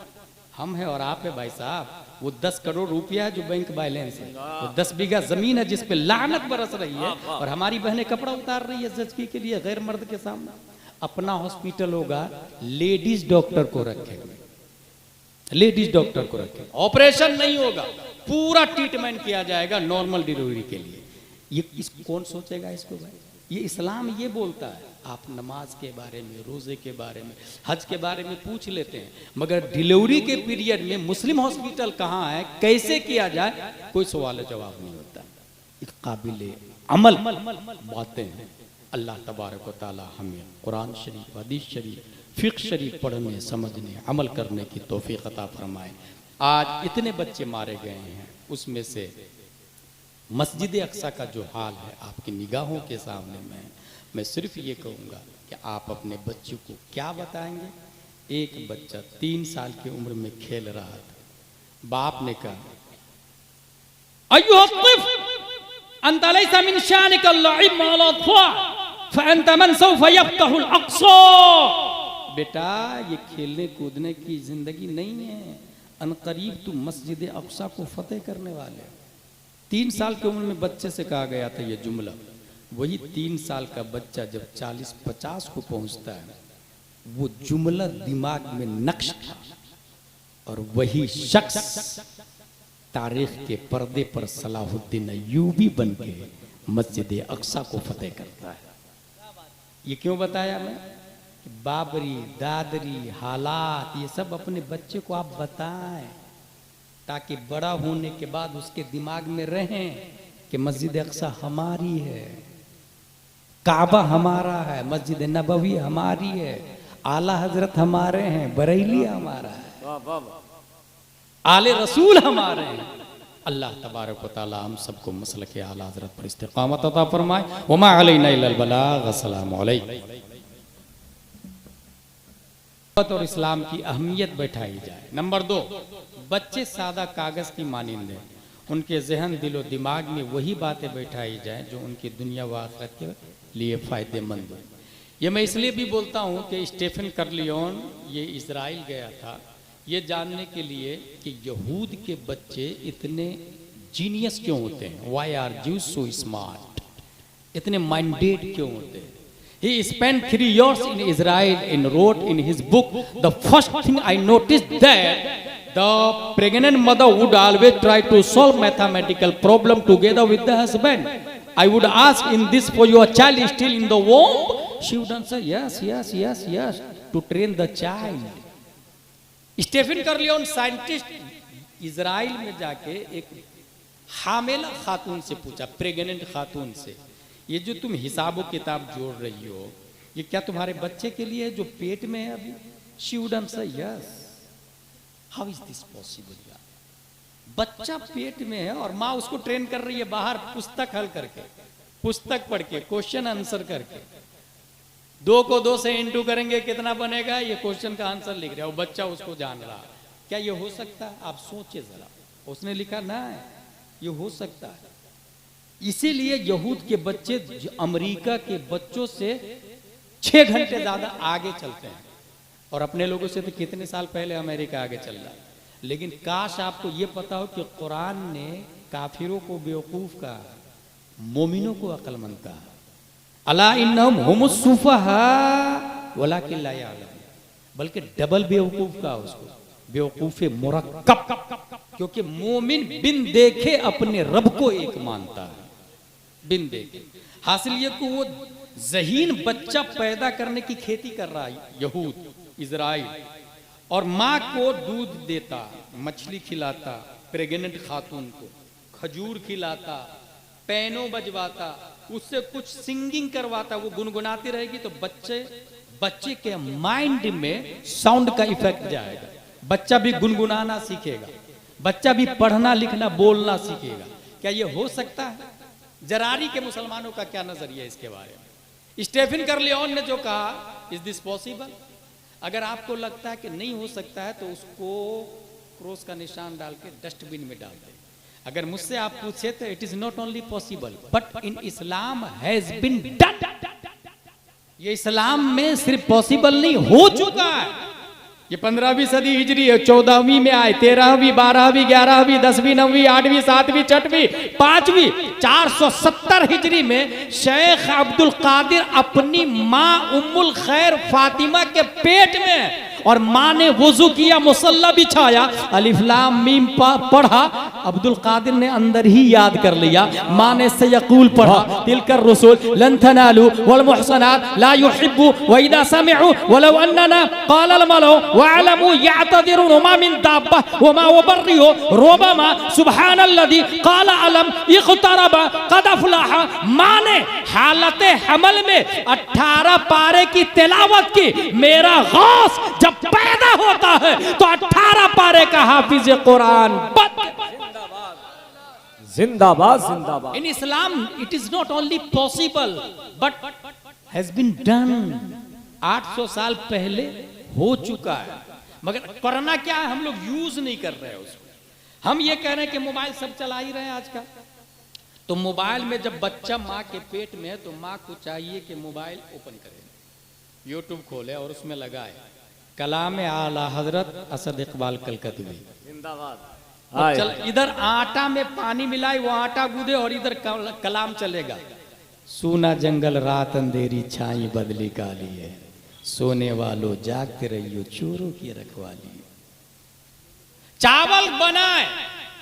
C: हम हैं और आप है भाई साहब। वो 10 करोड़ रुपया जो बैंक बैलेंस है, वो 10 बीघा जमीन है जिस पे लानत बरस रही है, और हमारी बहनें कपड़ा उतार रही है जचगी के लिए गैर मर्द के सामने। अपना हॉस्पिटल होगा, लेडीज डॉक्टर को रखेंगे, लेडीज डॉक्टर को रखेंगे। ऑपरेशन नहीं होगा, पूरा ट्रीटमेंट किया जाएगा नॉर्मल डिलीवरी के लिए। ये कौन सोचेगा इसको भाई? ये इस्लाम ये बोलता है। आप नमाज के बारे में, रोजे के बारे में, हज के बारे में पूछ लेते हैं, मगर डिलीवरी के पीरियड में मुस्लिम हॉस्पिटल कहाँ है, कैसे किया जाए, कोई सवाल जवाब नहीं होता। एक काबिल अमल बातें हैं। अल्लाह तबारक व तआला हमें कुरान शरीफ, हदीस शरीफ, फिक्र शरीफ पढ़ने, समझने, अमल करने की तौफीक अता फरमाए। आज इतने बच्चे मारे गए हैं, उसमें से मस्जिद अक्सा का जो हाल है आपकी निगाहों के सामने में, मैं सिर्फ ये कहूँगा कि आप अपने बच्चों को क्या बताएंगे। एक बच्चा 3 साल की उम्र में खेल रहा था, बाप ने कहा बेटा ये खेलने कूदने की जिंदगी नहीं है, अनकरीब तुम मस्जिद अक्सा को फतेह करने वाले। 3 साल की उम्र में बच्चे से कहा गया था ये जुमला। वही 3 साल का बच्चा जब 40-50 को पहुंचता है, वो जुमला दिमाग में नक्श था, और वही शख्स तारीख के पर्दे पर सलाहुद्दीन अय्यूबी बन के मस्जिद अक्सा को फतेह करता है। ये क्यों बताया मैं कि बाबरी दादरी हालात ये सब अपने बच्चे को आप बताएं, ताकि बड़ा होने के बाद उसके दिमाग में रहें कि मस्जिद अक्सा हमारी है, काबा हमारा है, मस्जिद नबवी हमारी है, आला हजरत हमारे हैं, बरेली हमारा है,
B: वाह वाह वाह।
C: आले रसूल हमारे हैं। अल्लाह तबारक व तआला हम सबको मसलक के आला हजरत पर इस्तिकामत अता फरमाए। वमा अलैना इल्लल बलाग। अस्सलामु अलैकुम। और इस्लाम की अहमियत बैठाई जाए। नंबर 2, बच्चे सादा कागज की मानिंद हैं, उनके जहन दिलो दिमाग में वही बातें बैठाई जाए जो उनकी दुनिया व आखिरत के लिए फायदेमंद हो। ये मैं इसलिए भी बोलता हूँ कि स्टीफन कर्लियोन ये इजराइल गया था ये जानने के लिए कि यहूद के बच्चे इतने जीनियस क्यों होते हैं, why are Jews so smart, इतने माइंडेड क्यों होते हैं। He spent 3 years in Israel and wrote in his book, the first thing I noticed that the pregnant mother would always try to solve mathematical problem together with the husband. I would ask, in this for your child is still in the womb? She would answer, yes, yes, yes, yes, to train the child. Stephen Corleone scientist Israel में जाके एक हामिला खातून से पूछा, pregnant खातून से, ये जो तुम हिसाबो किताब जोड़ रही हो ये क्या तुम्हारे बच्चे के लिए जो पेट में है अभी? She would answer yes. How is this possible यार, बच्चा पेट में है और माँ उसको ट्रेन कर रही है बाहर पुस्तक हल करके, पुस्तक पढ़ के, क्वेश्चन आंसर करके। 2 को 2 से इंटू करेंगे कितना बनेगा, ये क्वेश्चन का आंसर लिख रहा है, वो बच्चा उसको जान रहा है। क्या ये हो सकता है? आप सोचिए जरा। उसने लिखा ना है, ये हो सकता है। इसीलिए यहूद के बच्चे अमेरिका के बच्चों से 6 घंटे ज्यादा आगे चलते हैं, और अपने लोगों से तो कितने साल पहले अमेरिका आगे चल रहा है। लेकिन काश आपको ये पता हो कि कुरान ने काफिरों को बेवकूफ कहा, मोमिनों को अक्लमंद कहा। अला इन्नहुम हुमुस सुफहा वलाकिन ला यअलम, बल्कि डबल बेवकूफ कहा उसको, बेवकूफे मुरक्कब। क्योंकि मोमिन बिन देखे अपने रब को एक मानता है, बिन देखे। हासिल ये कि वो ज़हीन बच्चा पैदा करने की खेती कर रहा है यहूद इजराइल, और माँ को दूध देता, मछली खिलाता, प्रेग्नेंट खातून को खजूर खिलाता, पैनो बजवाता, उससे कुछ सिंगिंग करवाता, वो गुनगुनाती रहेगी तो बच्चे के माइंड में साउंड का इफेक्ट जाएगा, बच्चा भी गुनगुनाना सीखेगा, बच्चा भी पढ़ना लिखना बोलना सीखेगा। क्या ये हो सकता है? जरारी के मुसलमानों का क्या नजरिया है इसके बारे में? स्टीफन कर्लियोन ने जो कहा, इज दिस पॉसिबल? अगर आपको लगता है कि नहीं हो सकता है तो उसको क्रॉस का निशान डाल के डस्टबिन में डाल दें। अगर मुझसे आप पूछे तो it is not only possible but in Islam has been done. ये इस्लाम में सिर्फ पॉसिबल नहीं, हो चुका है। ये 15वीं सदी हिजरी है, 14वीं में आए, 13वीं, 12वीं, 11वीं, 10वीं, 9वीं, 8वीं, 7वीं, 6वीं, 5वीं, 470 हिजरी में शेख अब्दुल कादिर अपनी माँ उम्मुल खैर फातिमा के पेट में, और माँ ने वुजू किया, मुसल्ला बिछाया, अलिफ लाम मीम पढ़ा, अब्दुल कादिर ने अंदर ही याद कर लिया। माँ ने सयकूल पढ़ा, तिलकर रसूल लन तनालू वल मुहसनात ला युहिब्बु व इदा समिअू वलौ अन्ना क़ाल अल मलौ वअलमू यअतदिरुन मा मिन दाब्बा व मा वबर्रिहु रुबमा सुब्हानल्लज़ी क़ाल अलम इक़तरब क़द अफ़लह। माँ ने हालते हमल में 18 पारे की तिलावत की। मेरा गौस जब पैदा होता है तो 18 पारे का हाफिज कुरान।
B: जिंदाबाद जिंदाबाद।
C: In Islam it is not only possible but has been done. 800 साल पहले हो चुका है, मगर करना क्या है, हम लोग यूज नहीं कर रहे हैं उसको। हम ये कह रहे हैं कि मोबाइल सब चला ही रहे हैं आजकल। तो मोबाइल में जब बच्चा माँ के पेट में है तो माँ को चाहिए कि मोबाइल ओपन करे, यूट्यूब खोले और उसमें लगाए कलाम आला हजरत असद इकबाल कलकत्ती।
B: जिंदाबाद।
C: चल इधर आटा में पानी मिलाए, वो आटा गूदे, और इधर कलाम चलेगा। सूना जंगल रात अंधेरी छाई बदली काली है, सोने वालों जागते रहियो चोरों की रखवाली। चावल बनाए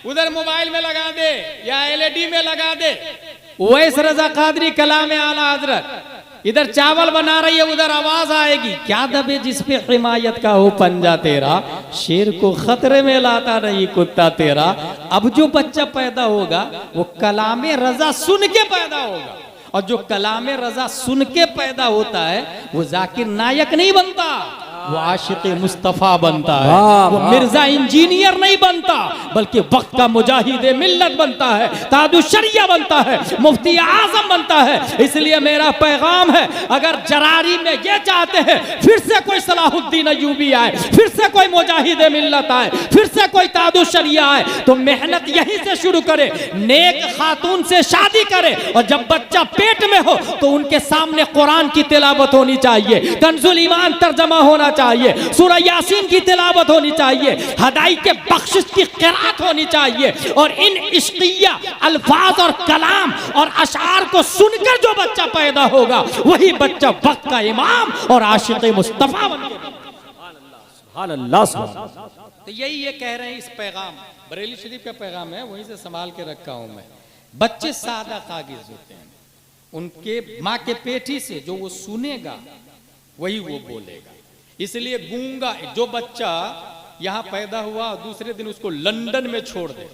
C: उधर मोबाइल में लगा दे या एलईडी में लगा दे। उवैस रजा कादरी कलाम आला हजरत इधर चावल बना रही है, उधर आवाज आएगी, क्या दबे जिस पे हिमायत का हो पंजा तेरा, शेर को खतरे में लाता नहीं कुत्ता तेरा। अब जो बच्चा पैदा होगा वो कलामे रजा सुन के पैदा होगा, और जो कलामे रजा सुन के पैदा होता है वो जाकिर नायक नहीं बनता, वो आशिक मुस्तफा बनता है, वो मिर्जा इंजीनियर नहीं बनता, बल्कि वक्त का मुजाहिद मिल्लत बनता है, तादुशरिया बनता है, मुफ्ती आजम बनता है। इसलिए मेरा पैगाम है, अगर जरारी में ये चाहते हैं फिर से कोई सलाहुद्दीन अय्यूबी आए, फिर से कोई मुजाहिद मिल्लत आए, फिर से कोई तादुशरिया आए, तो मेहनत यहीं से शुरू करे, नेक खातून से शादी करे, और जब बच्चा पेट में हो तो उनके सामने कुरान की तिलावत होनी चाहिए, कंजुल ईमान तर्जमा होना चाहिए, सूरह यासीन की तिलावत होनी चाहिए, हदाई के बख्शिश की क़िराअत होनी चाहिए, और इन इश्किया अल्फाज और कलाम और अशार को सुनकर जो बच्चा पैदा होगा वही बच्चा वक्त का इमाम और आशिक मुस्तफा बनेगा। तो यही ये कह रहे हैं, इस पैगाम बरेली शरीफ का पैगाम है, वहीं से संभाल के रखा हूं मैं। बच्चे सादा कागिज होते हैं, उनके माँ के पेटी से जो वो सुनेगा वही वो बोलेगा। इसलिए गूंगा जो बच्चा यहाँ पैदा हुआ दूसरे दिन उसको लंदन में छोड़ दे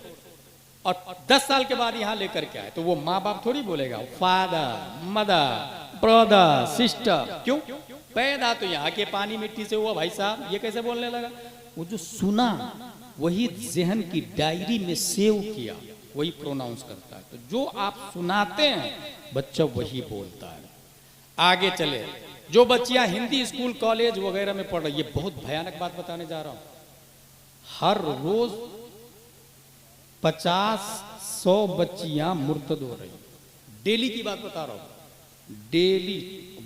C: और 10 साल के बाद यहाँ लेकर के आए, तो वो माँ बाप थोड़ी बोलेगा फादर मदर ब्रदर सिस्टर। क्यों? पैदा तो यहाँ के पानी मिट्टी से हुआ भाई साहब, ये कैसे बोलने लगा? वो जो सुना वही जहन की डायरी में सेव किया, वही प्रोनाउंस करता है। तो जो आप सुनाते हैं बच्चा वही बोलता है। आगे चले, जो बच्चियां हिंदी स्कूल कॉलेज वगैरह में पढ़ रही, ये बहुत भयानक बात बताने जा रहा हूं। हर रोज 50-100 बच्चियां मुर्तद हो रही, डेली की बात बता रहा हूं, डेली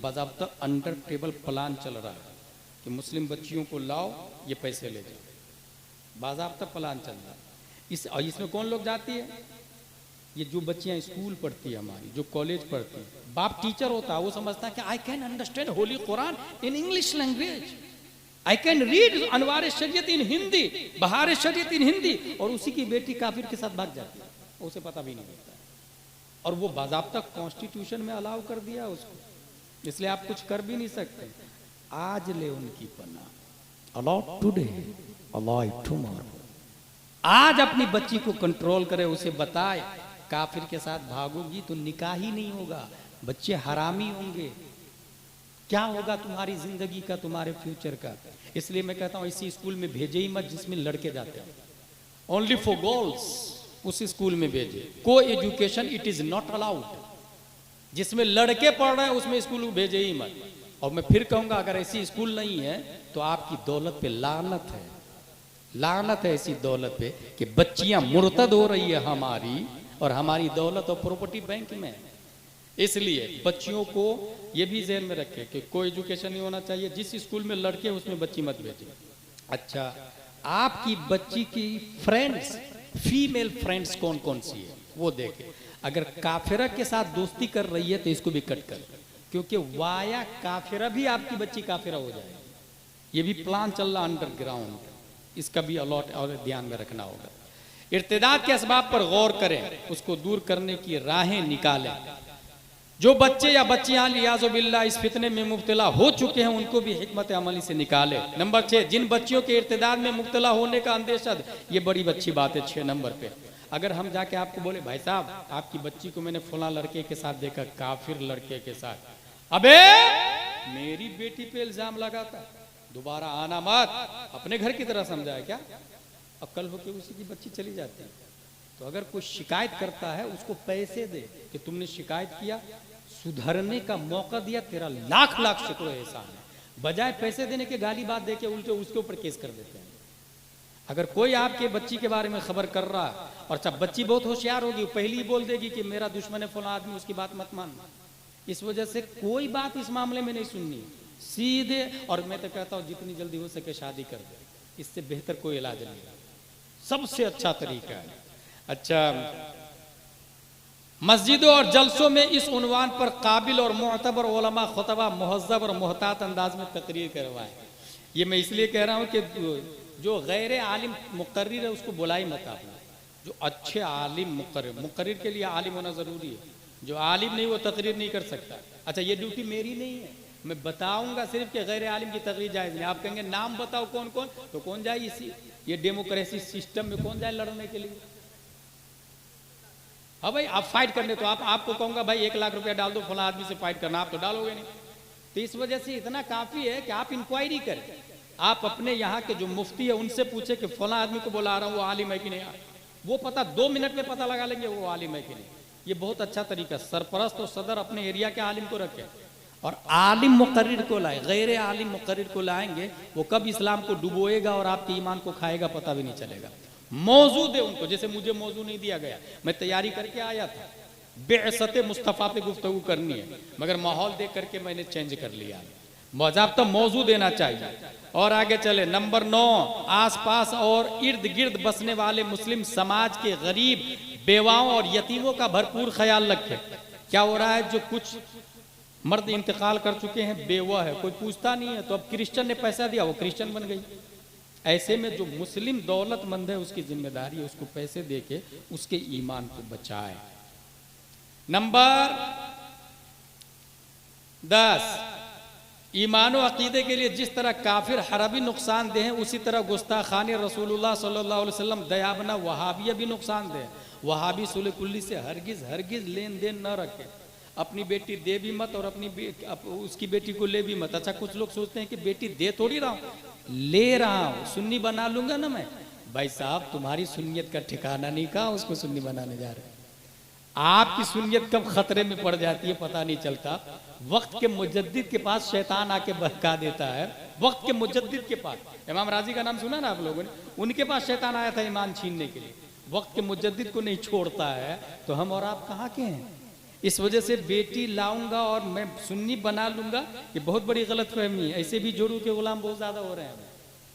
C: बाज़ाब्ता अंडर टेबल प्लान चल रहा है कि मुस्लिम बच्चियों को लाओ, ये पैसे ले जाओ, बाज़ाब्ता प्लान चल रहा है। इसमें कौन लोग जाती है? ये जो बच्चियां स्कूल पढ़ती है हमारी, जो कॉलेज पढ़ती है, बाप टीचर होता है, वो समझता है कि I can understand holy Quran in English language, I can read Anwar Shariat in Hindi, बहार शरीयत इन हिंदी, और उसी की बेटी काफिर के साथ भाग जाती है, उसे पता भी नहीं होता। और वो बाज़ाब्ता कॉन्स्टिट्यूशन में अलाउ कर दिया उसको, इसलिए आप कुछ कर भी नहीं सकते। आज ले उनकी पन्ना, अलाउ टुडे अलाउ टुमारो। आज अपनी बच्ची को कंट्रोल करे, उसे बताए काफिर के साथ भागोगी तो निकाह ही नहीं होगा, बच्चे हरामी होंगे, क्या होगा तुम्हारी जिंदगी का, तुम्हारे फ्यूचर का। इसलिए मैं कहता हूं इसी स्कूल में भेजे ही मत जिसमें लड़के जाते हैं, ओनली फॉर गर्ल्स उस स्कूल में भेजे। को education it is not allowed, जिसमें लड़के पढ़ रहे हैं उसमें स्कूल भेजे ही मत। और मैं फिर कहूंगा अगर ऐसी स्कूल नहीं है तो आपकी दौलत पे लानत है, लानत है ऐसी दौलत पे कि बच्चियां मुर्तद हो रही है हमारी, और हमारी दौलत और प्रॉपर्टी बैंक में। इसलिए बच्चियों को ये भी ज़हन में रखें कि कोई एजुकेशन नहीं होना चाहिए, जिस स्कूल में लड़के उसमें बच्ची मत भेजें। अच्छा, आपकी बच्ची की फ्रेंड्स, फीमेल फ्रेंड्स कौन कौन सी है वो देखें। अगर काफिरा के साथ दोस्ती कर रही है तो इसको भी कट कर, क्योंकि वाया काफिरा भी आपकी बच्ची काफिरा हो जाए। ये भी प्लान चल रहा अंडरग्राउंड, इसका भी अलॉट और ध्यान में रखना होगा। इर्तिदाद के असबाब पर गौर करें, उसको दूर करने की राहें निकालें। जो बच्चे या बच्चियां लियाज़ो बिल्लाह इस फितने में मुब्तला हो चुके हैं उनको भी हिकमत अमली से निकाले। नंबर 6, जिन बच्चियों के इर्तिदाद में मुब्तला होने का अंदेशा, ये बड़ी अच्छी बात है। 6 नंबर पे अगर हम जाके आपको बोले भाई साहब आपकी बच्ची को मैंने फलां लड़के के साथ देखा, काफिर लड़के के साथ, अबे मेरी बेटी पे इल्जाम लगाता, दोबारा आना मत, अपने घर की तरह समझा है क्या? अक्ल हो के उसी की बच्ची चली जाती है। तो अगर कोई शिकायत करता है उसको पैसे दे कि तुमने शिकायत किया, सुधरने का मौका दिया, तेरा लाख लाख शुक्र एहसान है। बजाय पैसे देने के गाली बात दे के उल्टे उसके ऊपर केस कर देते हैं। अगर कोई आपके बच्ची के बारे में खबर कर रहा है, और सब बच्ची बहुत होशियार होगी, पहली ही बोल देगी कि मेरा दुश्मन है फलां आदमी, उसकी बात मत मानना। इस वजह से कोई बात इस मामले में नहीं सुननी, सीधे। और मैं तो कहता हूँ जितनी जल्दी हो सके शादी कर दे, इससे बेहतर कोई इलाज नहीं है, सबसे अच्छा तरीका है। अच्छा, मस्जिदों और जलसों में इस उन्वान पर काबिल और मुअतबर उलमा खुतबा मुहज़्ज़ब और मुहतात अंदाज में तकरीर करवाएं। ये मैं इसलिए कह रहा हूँ कि जो गैर आलिम मुकर्रिर है उसको बुलाई मत। आप जो अच्छे आलिम मुकर्रिर के लिए आलिम होना ज़रूरी है, जो आलिम नहीं वो तकरीर नहीं कर सकता। अच्छा ये ड्यूटी मेरी नहीं है, मैं बताऊंगा सिर्फ कि गैर आलिम की तकरीर जायज नहीं। आप कहेंगे नाम बताओ कौन कौन, तो कौन जाए इसी ये डेमोक्रेसी सिस्टम में कौन जाए लड़ने के लिए। हाँ भाई आप फाइट करने, तो आपको कहूंगा भाई 1 लाख रुपया डाल दो फला आदमी से फाइट करना, आप तो डालोगे नहीं। तो इस वजह से इतना काफी है कि आप इंक्वायरी करें, आप अपने यहाँ के जो मुफ्ती है उनसे पूछे कि फला आदमी को बुला रहा हूँ वो आलिम है कि नहीं, वो पता 2 मिनट में पता लगा लेंगे वो आलिम है कि नहीं। ये बहुत अच्छा तरीका, सरपरस्त और सदर अपने एरिया के आलिम को रखे और आलिम मुकर्रिर को लाए। गैर आलिम मुकर्रिर को लाएंगे वो कब इस्लाम को डुबोएगा और आपके ईमान को खाएगा पता भी नहीं चलेगा। मौजू दे उनको, जैसे मुझे मौजू नहीं दिया गया, मैं तैयारी करके आया था, बेअसते मुस्तफ़ा पे गुफ्तगू करनी है, मगर माहौल देख करके मैंने चेंज कर लिया। बाज़ाब्ता मौजू देना चाहिए। और आगे चले, नंबर 9, आसपास और इर्द गिर्द बसने वाले मुस्लिम समाज के गरीब, बेवाओं और यतीमों का भरपूर ख्याल रखें। क्या हो रहा है, जो कुछ मर्द इंतकाल कर चुके हैं, बेवा है, कोई पूछता नहीं है, तो अब क्रिश्चियन ने पैसा दिया वो क्रिश्चियन बन गई। ऐसे में जो मुस्लिम दौलतमंद है उसकी जिम्मेदारी है उसको पैसे देके उसके ईमान को बचाए। नंबर 10, ईमान और अकीदे के लिए जिस तरह काफिर हरबी नुकसानदेह है, उसी तरह गुस्ताखानी रसूलुल्लाह सल्लल्लाहु अलैहि वसल्लम दयाबना वहाबिया भी नुकसानदेह। वहाबी सुलह कुल्ली से हरगिज लेन देन न रखे। अपनी बेटी दे भी मत और उसकी बेटी को ले भी मत। अच्छा कुछ लोग सोचते हैं कि बेटी दे थोड़ी रहा हूँ, ले रहा हूँ, सुन्नी बना लूंगा ना मैं। भाई साहब तुम्हारी सुन्नियत का ठिकाना नहीं, कहा उसको सुन्नी बनाने जा रहे। आपकी सुन्नियत कब खतरे में पड़ जाती है पता नहीं चलता। वक्त के मुजद्दिद के पास शैतान आके बहका देता है। वक्त के मुजद्दिद के पास, इमाम राजी का नाम सुना ना आप लोगों ने, उनके पास शैतान आया था ईमान छीनने के लिए। वक्त के मुजद्दिद को नहीं छोड़ता है तो हम और आप कहाँ के हैं। इस वजह से बेटी लाऊंगा और मैं सुन्नी बना लूंगा, ये बहुत बड़ी गलतफहमी है। ऐसे भी जोड़ू के गुलाम बहुत ज्यादा हो रहे हैं।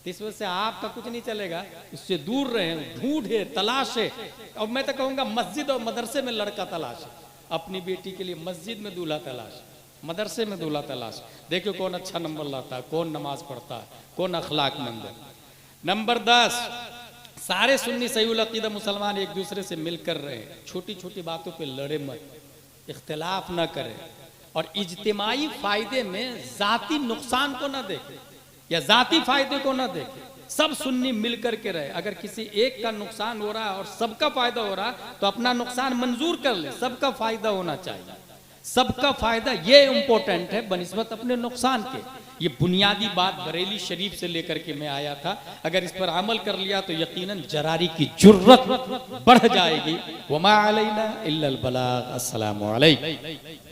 C: इस वजह से आपका कुछ नहीं चलेगा, उससे दूर रहे, ढूंढे, तलाशे। और मैं तो कहूंगा मस्जिद और मदरसे में लड़का तलाश, अपनी बेटी के लिए मस्जिद में दूल्हा तलाश, मदरसे में दूल्हा तलाश। देखो कौन अच्छा नंबर लाता है, कौन नमाज पढ़ता है, कौन अखलाकमंद है। नंबर 10, सारे सुन्नी सहीउल अकीदा मुसलमान एक दूसरे से मिलकर रहे, छोटी छोटी बातों पे लड़े मत, इख्तिलाफ न करें और इज्तिमाई फायदे में जाती नुकसान को न देखें या जाती फायदे को न देखें। सब सुन्नी मिलकर के रहे। अगर किसी एक का नुकसान हो रहा है और सबका फायदा हो रहा है तो अपना नुकसान मंजूर कर ले, सबका फायदा होना चाहिए। सबका फायदा ये इंपॉर्टेंट है बनिस्बत अपने नुकसान के। ये बुनियादी बात बरेली शरीफ से लेकर के मैं आया था। अगर इस पर अमल कर लिया तो यकीनन जरारी की जुर्रत बढ़ जाएगी। वमा अलैना इल्लल बलाग। अस्सलामु अलैकुम।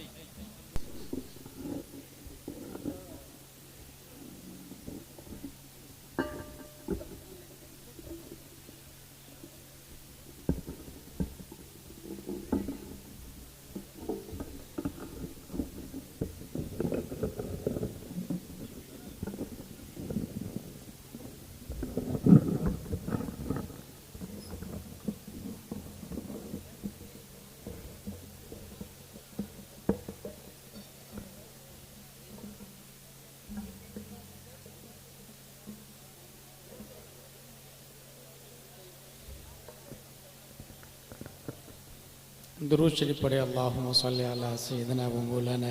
C: दुरूद शरीफ पढ़े। अल्लाहुम्मा सल्ली अला सय्यिदिना व मौलाना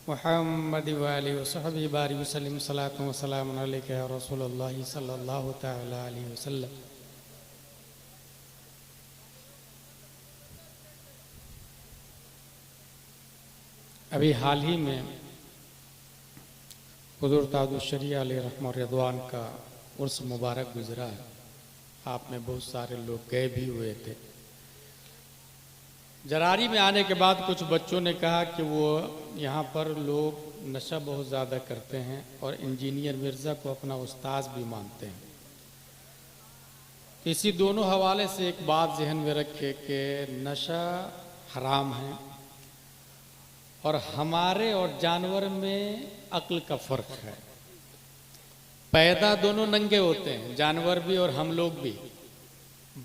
C: मुहम्मद व आलिहि व सहबिहि बारिक वसल्लम। सलातु व सलामुन अलैका या रसूलल्लाह सल्लल्लाहु तआला अलैहि वसल्लम। अभी हाल ही में हुज़ूर ताजुश शरीया अलैहि रहमत व रिदवान का उर्स मुबारक गुजरा है। आप में बहुत सारे लोग गए भी हुए थे। जरारी में आने के बाद कुछ बच्चों ने कहा कि वो यहाँ पर लोग नशा बहुत ज़्यादा करते हैं और इंजीनियर मिर्ज़ा को अपना उस्ताद भी मानते हैं। इसी दोनों हवाले से एक बात जहन में रखे कि नशा हराम है और हमारे और जानवर में अक्ल का फ़र्क है। पैदा दोनों नंगे होते हैं, जानवर भी और हम लोग भी।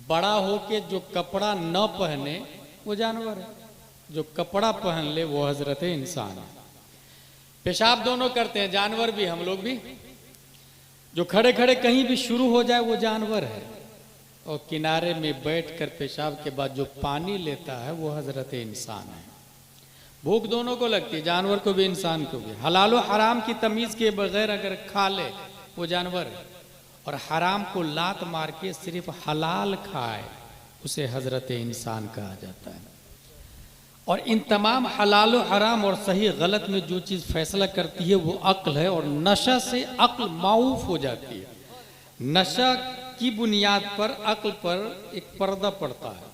C: बड़ा होके जो कपड़ा न पहने वो जानवर है, जो कपड़ा पहन ले वो हजरत इंसान है। पेशाब दोनों करते हैं, जानवर भी हम लोग भी। जो खड़े खड़े कहीं भी शुरू हो जाए वो जानवर है और किनारे में बैठकर पेशाब के बाद जो पानी लेता है वो हजरत इंसान है। भूख दोनों को लगती है, जानवर को भी इंसान को भी। हलाल और हराम की तमीज के बगैर अगर खा ले वो जानवर है, और हराम को लात मार के सिर्फ हलाल खाए उसे हजरत इंसान कहा जाता है। और इन तमाम हलाल और हराम और सही गलत में जो चीज़ फैसला करती है वो अक्ल है, और नशा से अक्ल माऊफ हो जाती है। नशा की बुनियाद पर अक्ल पर एक पर्दा पड़ता है,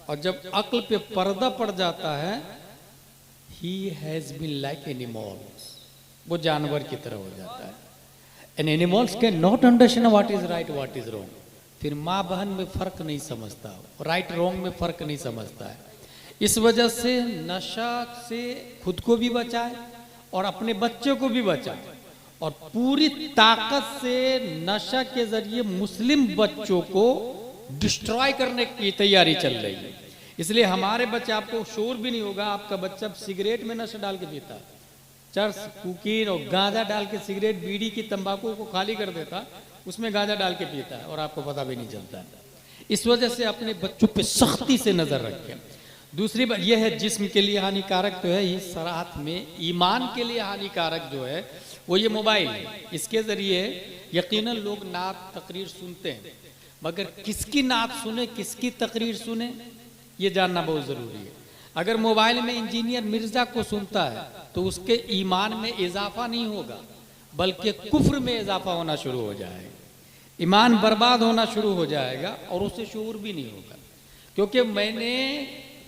C: और जब अक्ल पे पर्दा पड़ जाता है he has been like animals, वो जानवर की तरह हो जाता है। And animals can not understand what is right, what is wrong। फिर माँ बहन में फर्क नहीं समझता, राइट रॉन्ग में फर्क नहीं समझता है। इस वजह से नशा से खुद को भी बचाए और अपने बच्चों को भी बचाए, और पूरी ताकत से नशा के जरिए मुस्लिम बच्चों को डिस्ट्रॉय करने की तैयारी चल रही है। इसलिए हमारे बच्चे, आपको शोर भी नहीं होगा, आपका बच्चा सिगरेट में नशा डाल के पीता, चर्स, कुकीन और गांजा डाल के, सिगरेट बीड़ी की तंबाकू को खाली कर देता, उसमें गांजा डाल के पीता है और आपको पता भी नहीं चलता है। इस वजह से अपने बच्चों पे सख्ती से नजर रखें। दूसरी बात यह है, जिस्म के लिए हानिकारक तो है ही, सराहत में ईमान के लिए हानिकारक जो है वो ये मोबाइल है। इसके जरिए यकीनन लोग नात तकरीर सुनते हैं, मगर किसकी नात सुने, किसकी तकरीर सुने, ये जानना बहुत जरूरी है। अगर मोबाइल में इंजीनियर मिर्जा को सुनता है तो उसके ईमान में इजाफा नहीं होगा, बल्कि कुफ्र में इजाफा होना शुरू हो जाएगा, ईमान बर्बाद होना शुरू हो जाएगा, और उसे शऊर भी नहीं होगा। क्योंकि मैंने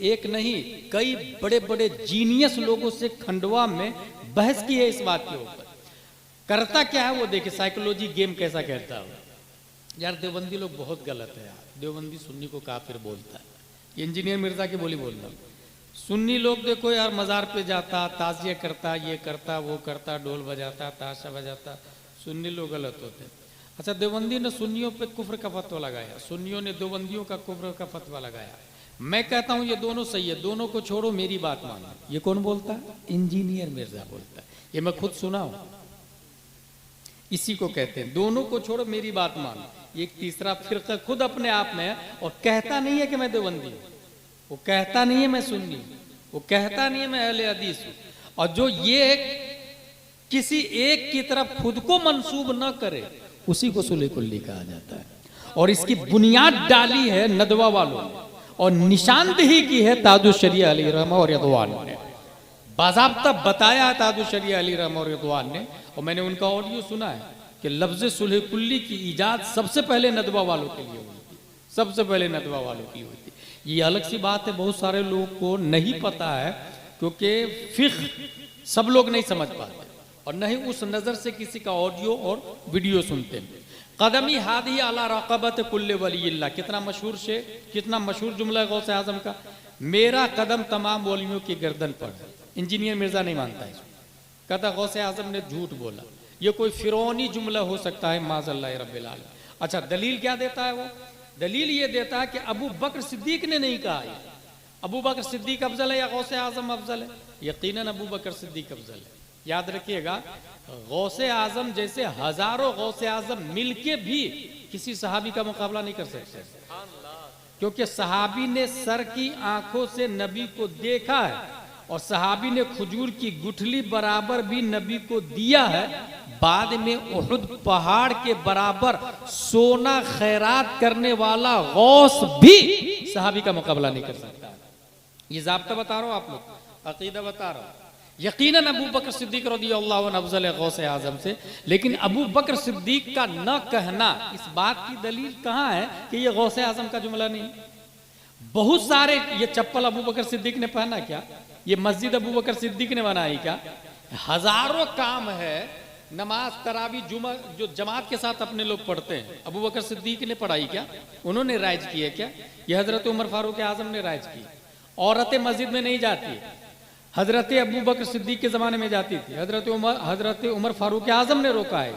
C: एक नहीं कई बड़े बड़े जीनियस लोगों से खंडवा में बहस की है इस बात के ऊपर। करता क्या है वो देखिए, साइकोलॉजी गेम कैसा कहता है यार। देवबंदी लोग बहुत गलत है यार, देवबंदी सुन्नी को काफिर बोलता है, इंजीनियर मिर्जा की बोली बोल रहा हूँ। सुन्नी लोग देखो यार, मज़ार पे जाता, ताजिया करता, ये करता, वो करता, ढोल बजाता, ताशा बजाता, सुन्नी लोग गलत होते हैं। अच्छा, देवबंदी ने सुन्नियों पे कुफ्र का फतवा लगाया, सुन्नियों ने देवबंदियों का कुफ्र का फतवा लगाया। मैं कहता हूँ ये दोनों सही है, दोनों को छोड़ो, मेरी बात मानो। ये कौन बोलता है? इंजीनियर मिर्जा बोलता है, ये मैं खुद सुना हूँ। इसी को कहते हैं दोनों को छोड़ो, मेरी बात मानो। एक तीसरा फिरका खुद अपने आप में है, और कहता नहीं है कि मैं देवबंदी हूँ, वो कहता नहीं है मैं सुन्नी हूँ, वो कहता नहीं है मैं अहले हदीस हूँ। और जो ये किसी एक की तरफ खुद को मंसूब न करे, उसी को सुले कुल्ली कहा जाता है। और इसकी बुनियाद डाली है नदवा वालों ने, और निशानदेही की है ताजुश शरिया अली रहमा और रिदवान ने। बाज़ाब्ता बताया है ताजुश शरिया अली रहमा और रिदवान ने, और मैंने उनका ऑडियो सुना है कि लफ्ज़ सुलह कुल्ली की ईजाद सबसे पहले नदवा वालों के लिए हुई थी, सबसे पहले नदवा वालों की हुई थी। ये अलग सी बात है, बहुत सारे लोगों को नहीं पता है, क्योंकि फिक़्ह सब लोग नहीं समझ पाते, और नहीं उस नज़र से किसी का ऑडियो और वीडियो सुनते हैं। कदमी हादी अला रक़बत कुल्ले वलील्लाह, कितना मशहूर से, कितना मशहूर जुमला है गौसे आज़म का। मेरा कदम तमाम वलियों की गर्दन पर है। इंजीनियर मिर्जा नहीं मानता इसको, कहता गौसे आज़म ने झूठ बोला। ये कोई फिरौनी जुमला हो सकता है, माज़अल्लाह रब्बिल आलमीन। अच्छा, दलील क्या देता है वो? दलील ये देता है कि अबू बकर सिद्दीक ने नहीं कहा है। अबू बकर सिद्दीक अफजल है या गौसे आज़म अफजल है? यकीनन अबू बकर सिद्दीक अफजल है। याद रखिएगा, गौसे आज़म जैसे हजारों गौसे आज़म मिलके भी किसी सहाबी का मुकाबला नहीं कर सकते, क्योंकि सहाबी ने सर की आंखों से नबी को देखा है, और सहाबी ने खजूर की गुठली बराबर भी नबी को दिया है। बाद में उहुद पहाड़ के बराबर सोना खैरात करने वाला गौस भी सहाबी का मुकाबला नहीं कर सकता। ये ज़ाब्ता बता रहा हूँ आप लोग, अकीदा बता रहा हूँ। यकीनन अबू बकर सिद्दीक रज़ियल्लाहु अन्हु अफज़ल गौसे आज़म से, लेकिन अबू बकर सिद्दीक का न कहना, इस बात की दलील कहाँ है कि ये गौसे आज़म का जुमला नहीं? बहुत सारे, ये चप्पल अबू बकर सिद्दीक ने पहना क्या? ये मस्जिद अबू बकर सिद्दीक ने बनाई क्या? हजारों काम है, नमाज तरावी जुमा जो जमात के साथ अपने लोग पढ़ते हैं, अबू बकर सिद्दीक ने पढ़ाई क्या? उन्होंने राइज की है क्या? ये हजरत उमर फारूक आजम ने राइज की। औरतें मस्जिद में नहीं जाती, हजरत अबू बकर सिद्दीक के ज़माने में जाती थी, हजरत उमर फारूक आजम ने रोका है,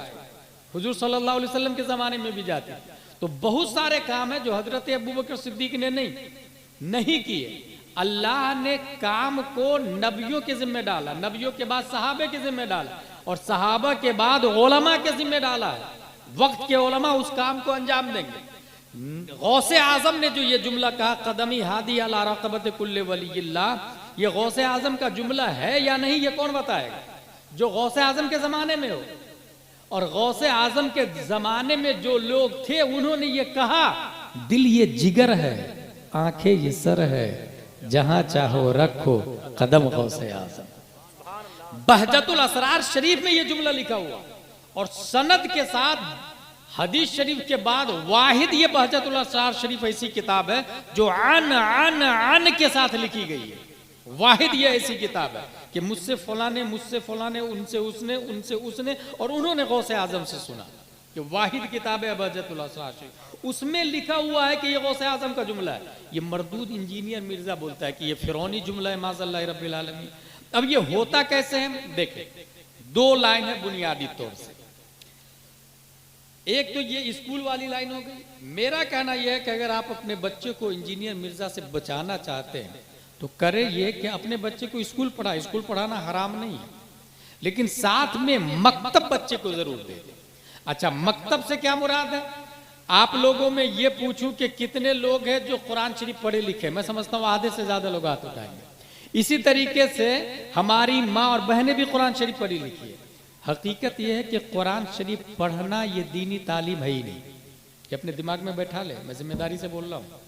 C: हुजूर सल्लल्लाहु अलैहि वसल्लम के ज़माने में भी जाती। तो बहुत सारे काम है जो हजरत अबू बकर सिद्दीक ने नहीं किए। अल्लाह ने काम को नबियों के जिम्मे डाला, नबियों के बाद सहाबे के जिम्मे डाला, और सहाबा के बाद उलमा के जिम्मे डाला है। वक्त के उलमा उस काम को अंजाम देंगे। गौसे आजम ने जो ये जुमला कहा, कदमी हादी अला रक़बत कुल्ले वलील्लाह, ये गौसे आजम का जुमला है या नहीं, ये कौन बताएगा? जो गौसे आजम के जमाने में हो। और गौसे आजम के जमाने में जो लोग थे उन्होंने ये कहा, दिल ये जिगर है, आंखें ये सर है, जहां चाहो रखो कदम गौसे आजम। बहजतुल असरार शरीफ में ये जुमला लिखा हुआ, और सनद के साथ हदीस शरीफ के बाद वाहिद ये बहजतुल असरार शरीफ ऐसी किताब है जो आन के साथ लिखी गई है। वाहिद ये ऐसी किताब है कि मुझसे फलाने, उनसे उसने और उन्होंने गौसे आजम से सुना। कि वाहिद किताब है बहजतुल असरार शरीफ, उसमें लिखा हुआ है कि ये गौसे आजम का जुमला है। ये मरदूद इंजीनियर मिर्जा बोलता है कि ये फिरौनी जुमला है माज़अल्लाह रब्बिल आलमीन। अब ये होता कैसे है देखें, दो लाइन है बुनियादी तौर से। एक तो ये स्कूल वाली लाइन हो गई। मेरा कहना यह है कि अगर आप अपने बच्चे को इंजीनियर मिर्जा से बचाना चाहते हैं तो करे ये कि अपने बच्चे को स्कूल पढ़ाए। स्कूल पढ़ाना हराम नहीं है, लेकिन साथ में मकतब बच्चे को जरूर दे। अच्छा, मकतब से क्या मुराद है? आप लोगों में ये पूछूं कि कितने लोग हैं जो कुरान शरीफ पढ़े लिखे? मैं समझता हूँ आधे से ज्यादा लोग हाथ उठाएंगे। इसी तरीके से हमारी माँ और बहनें भी कुरान शरीफ पढ़ी लिखी है। हकीकत यह है कि कुरान शरीफ पढ़ना ये दीनी तालीम है ही नहीं। कि अपने दिमाग में बैठा ले, मैं जिम्मेदारी से बोल रहा हूँ।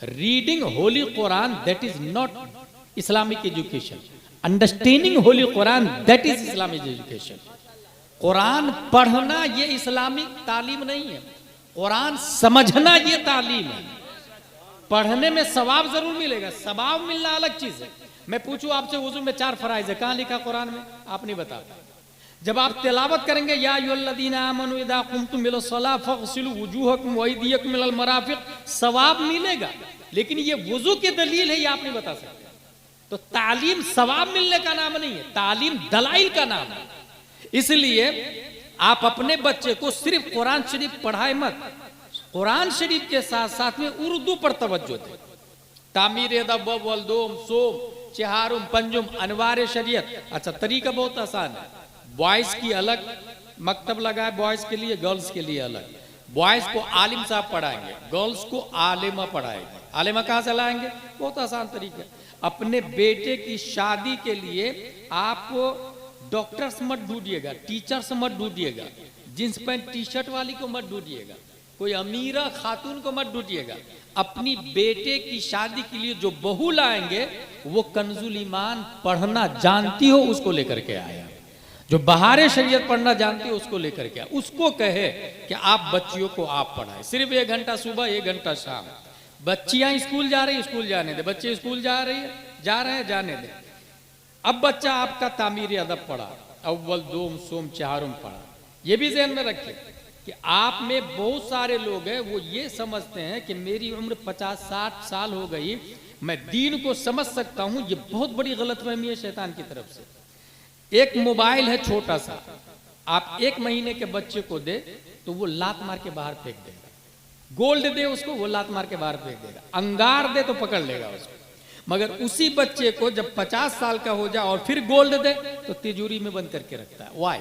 C: Reading Holi Quran that is not Islamic education. Understanding Holi Quran that is Islamic education. Quran पढ़ना ये इस्लामिक तालीम नहीं है, कुरान समझना ये तालीम है। पढ़ने में सवाब जरूर मिलेगा, सवाब मिलना अलग चीज है। मैं पूछूं आपसे, वुजू में 4 फराइज है, कहां लिखा कुरान में? आप नहीं बता पाए। जब आप तिलावत करेंगे या अय्युहल्लज़ीना आमनू इज़ा कुमतुम इलस्सलाह फ़ग़सिलू वुजूहकुम व अयदियकुम इलल मराफ़िक़, सवाब मिलेगा। लेकिन ये वुजू की दलील है, ये आप नहीं बता सकते। तो तालीम सवाब मिलने का नाम नहीं है, तालीम दलाइल का नाम है। इसलिए आप अपने बच्चे को सिर्फ कुरान शरीफ पढ़ाए मत, कुरान शरीफ के साथ साथ में उर्दू पर तवज्जो दे। तामीर अदब वल दोम सोम चहारुम पंजुम अनवार शरीयत। अच्छा, तरीका बहुत आसान है। बॉयज की अलग मकतब लगा है, बॉयज के लिए, गर्ल्स के लिए अलग। बॉयज को आलिम साहब पढ़ाएंगे, गर्ल्स को आलिमा पढ़ाएंगे। आलिमा कहाँ से लाएंगे? बहुत आसान तरीका। अपने बेटे की शादी के लिए आप डॉक्टर्स मत ढूंढिएगा, टीचर्स मत ढूंढिएगा, जींस पैंट टी शर्ट वाली को मत ढूंढिएगा, कोई अमीरा खातून को मत ढूंढिएगा। अपनी बेटे की शादी के लिए जो बहू लाएंगे वो कंजुल ईमान पढ़ना जानती हो उसको लेकर के आया, जो बहारे शरीयत पढ़ना जानती है उसको लेकर के, उसको कहे कि आप बच्चियों को आप पढ़ाएं। सिर्फ 1 घंटा सुबह, 1 घंटा शाम। बच्चियां स्कूल जा रही, स्कूल जाने दे। बच्चे स्कूल जा रहे हैं, जाने दे। अब बच्चा आपका तामीर अदब पढ़ा, अव्वल दोम सोम चहारुम पढ़ा। ये भी ज़हन में रखिए कि आप में बहुत सारे लोग हैं वो ये समझते हैं कि मेरी उम्र 50-60 साल हो गई, मैं दीन को समझ सकता हूं। ये बहुत बड़ी गलतफहमी है शैतान की तरफ से। एक मोबाइल है छोटा सा, आप 1 महीने के बच्चे को दे तो वो लात मार के बाहर फेंक देगा। गोल्ड दे उसको, वो लात मार के बाहर फेंक देगा। अंगार दे तो पकड़ लेगा उसको। मगर उसी बच्चे को जब 50 साल का हो जाए और फिर गोल्ड दे तो तिजोरी में बंद करके रखता है। Why?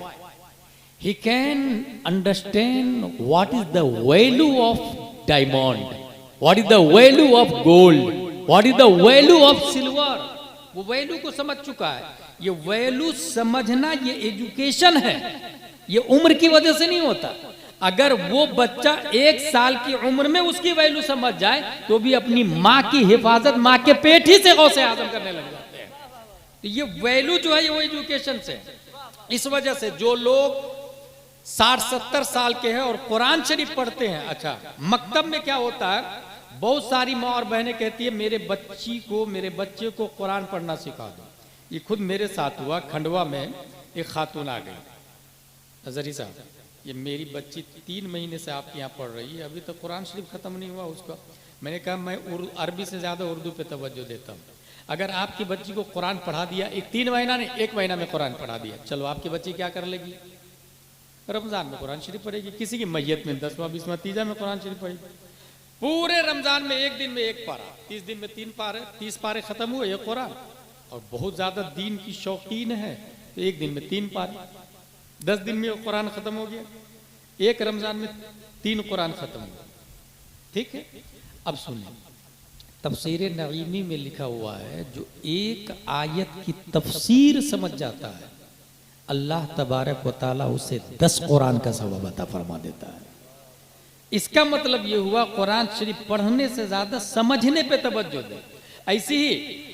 C: He can understand what is the value of diamond, what is the value of gold, what is the value of silver. वो वैल्यू को समझ चुका है। ये वैल्यू समझना ये एजुकेशन है, ये उम्र की वजह से नहीं होता। अगर वो बच्चा 1 साल की उम्र में उसकी वैल्यू समझ जाए तो भी अपनी माँ की हिफाजत माँ के पेट ही से गौसे आजम करने लग जाते हैं। तो ये वैल्यू जो है ये वो एजुकेशन से। इस वजह से जो लोग 60-70 साल के हैं और कुरान शरीफ पढ़ते हैं, अच्छा मकतब में क्या होता है, बहुत सारी माँ और बहनें कहती है मेरे बच्चे को कुरान पढ़ना सिखा दो। ये खुद मेरे साथ हुआ। खंडवा में एक खातून आ गई, अजहरी साहब, ये मेरी बच्ची 3 महीने से आपके यहाँ पढ़ रही है, अभी तक कुरान शरीफ खत्म नहीं हुआ उसका। मैंने कहा मैं अरबी से ज्यादा उर्दू पे तवज्जो देता हूँ। अगर आपकी बच्ची को कुरान पढ़ा दिया, 3 महीना नहीं 1 महीना में कुरान पढ़ा दिया, चलो आपकी बच्ची क्या कर लेगी? रमजान में कुरान शरीफ पढ़ेगी, किसी की मैयत में 10वां 20वां तीजा में कुरान शरीफ पढ़ेगी। पूरे रमजान में 1 दिन में 1 पारा, 30 दिन में 3 पारे, 30 पारे खत्म हुए ये कुरान। और बहुत ज्यादा दीन की शौकीन है तो 1 दिन में 3 पारे, 10 दिन में कुरान खत्म हो गया। 1 रमजान में 3 कुरान खत्म हुआ। ठीक है, अब सुनिए, तफसीर नईमी में लिखा हुआ है, जो एक आयत की तफसीर समझ जाता है अल्लाह तबारक व तआला उसे 10 कुरान का सवाब अता फरमा देता है। इसका मतलब ये हुआ कुरान शरीफ पढ़ने से ज्यादा समझने पे तवज्जो दे। ऐसे ही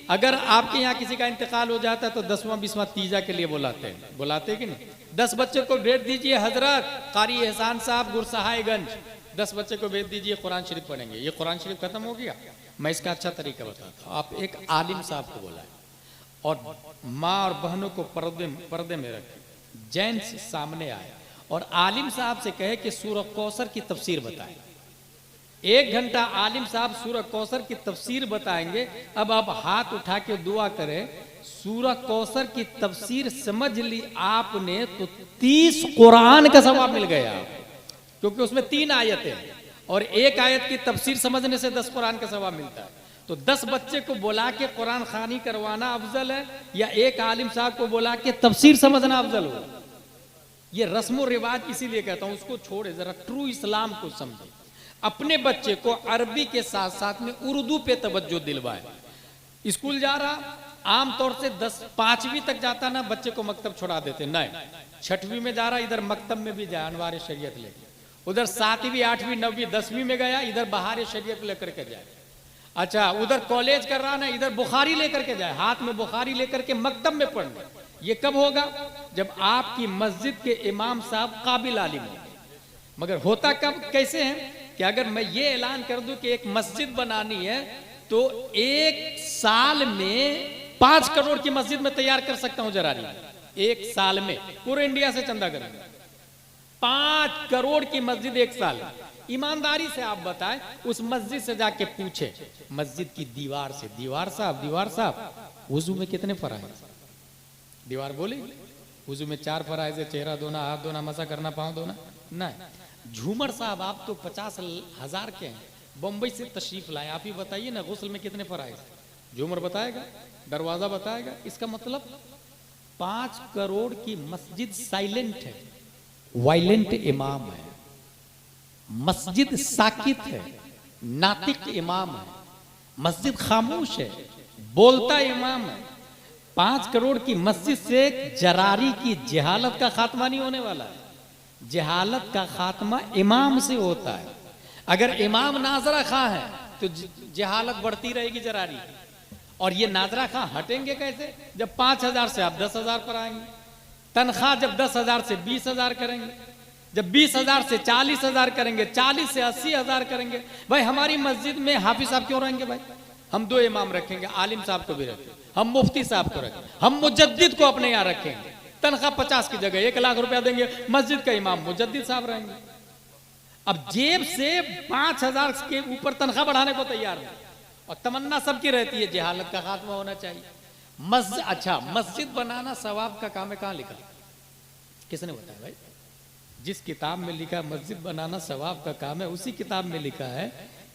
C: अगर आपके यहाँ किसी का इंतकाल हो जाता है तो 10वां 20वां तीजा के लिए बुलाते हैं कि नहीं? 10 बच्चे को भेज दीजिए, हजरत कारी एहसान साहब गुरसहायगंज 10 बच्चे को भेज दीजिए, कुरान शरीफ पढ़ेंगे। ये कुरान शरीफ खत्म हो गया। मैं इसका अच्छा तरीका बताता हूँ। आप एक आलिम साहब को बुलाएं और माँ और बहनों को पर्दे में रखें, जेंट्स सामने आए और आलिम साहब से कहे कि सूरह कौसर की तफसीर बताएं। 1 घंटा आलिम साहब सूरह कौसर की तफसीर बताएंगे। अब आप हाथ उठा के दुआ करें, सूरह कौसर की तफसीर समझ ली आपने तो 30 कुरान का सवाब मिल गया, क्योंकि उसमें 3 आयतें हैं और 1 आयत की तफसीर समझने से 10 कुरान का सवाब मिलता है। तो 10 बच्चे को बुला के कुरान खानी करवाना अफजल है या एक आलिम साहब को बुला के तफसीर समझना अफजल हो? ये रस्म रिवाज इसीलिए कहता हूं, उसको छोड़े, जरा ट्रू इस्लाम को समझे। अपने बच्चे को अरबी के साथ साथ में उर्दू पे तवज्जो दिलवाए। स्कूल जा रहा, आमतौर से 5वीं तक जाता ना, बच्चे को मकतब छोड़ा देते, नहीं 6वीं में जा रहा, इधर मकतब में भी जाए अनवार शरीयत लेके, उधर 7वीं 8वीं 9वीं 10वीं में गया, इधर बहार शरीयत लेकर के जाए। अच्छा, उधर कॉलेज कर रहा ना, इधर बुखारी लेकर के जाए, हाथ में बुखारी लेकर के मकतब में पढ़ने। ये कब होगा? जब आपकी मस्जिद के इमाम साहब काबिल आलिम हो। मगर होता कब, कैसे है कि अगर मैं ये ऐलान कर दूं कि एक मस्जिद बनानी है तो 1 साल में 5 करोड़ की मस्जिद में तैयार कर सकता हूं। जरा 1 साल में पूरे इंडिया से चंदा करेंगे, 5 करोड़ की मस्जिद 1 साल। ईमानदारी से आप बताएं, उस मस्जिद से जाके पूछे, मस्जिद की दीवार से, दीवार साहब वुजू में कितने फराइज? दीवार बोली वुजू में 4 फराइज है, चेहरा धोना, हाथ धोना, मसा करना, पाँव धोना, नहीं। झूमर साहब आप तो 50,000 के हैं, बम्बई से तशरीफ लाए, आप ही बताइए ना गुस्ल में कितने फराइज? झूमर बताएगा, दरवाजा बताएगा। इसका मतलब 5 करोड़ की मस्जिद साइलेंट है, वायलेंट इमाम है, मस्जिद साकित है, नातिक इमाम है, मस्जिद खामोश है, बोलता इमाम है। 5 करोड़ की मस्जिद से जरारी की जहालत का खात्मा नहीं होने वाला है। जहालत का खात्मा इमाम से होता है। अगर इमाम नाजरा खां है तो जहालत बढ़ती रहेगी, जरारी। और ये नाजरा खां हटेंगे कैसे? जब 5,000 से आप 10,000 पर आएंगे, तनख्वाह जब 10,000 से 20,000 करेंगे, जब 20,000 से 40,000 करेंगे, 40 से 80,000 करेंगे। भाई हमारी मस्जिद में हाफिज साहब क्यों रहेंगे? भाई हम 2 इमाम रखेंगे, आलिम साहब को भी रखेंगे, हम मुफ्ती साहब को रखेंगे, हम मुजद्दिद को अपने यहाँ रखेंगे। तनख्वाह 50 की जगह 1 लाख रुपया देंगे, मस्जिद का इमाम मुजद्दिद साहब रहेंगे। अब जेब से 5,000 के ऊपर तनख्वाह बढ़ाने को तैयार है और तमन्ना सबकी रहती है जहालत का खात्मा होना चाहिए। अच्छा, मस्जिद बनाना सवाब का काम है, कहाँ लिखा? किसने बताया भाई? जिस किताब में लिखा मस्जिद बनाना सवाब का काम है, उसी किताब में लिखा है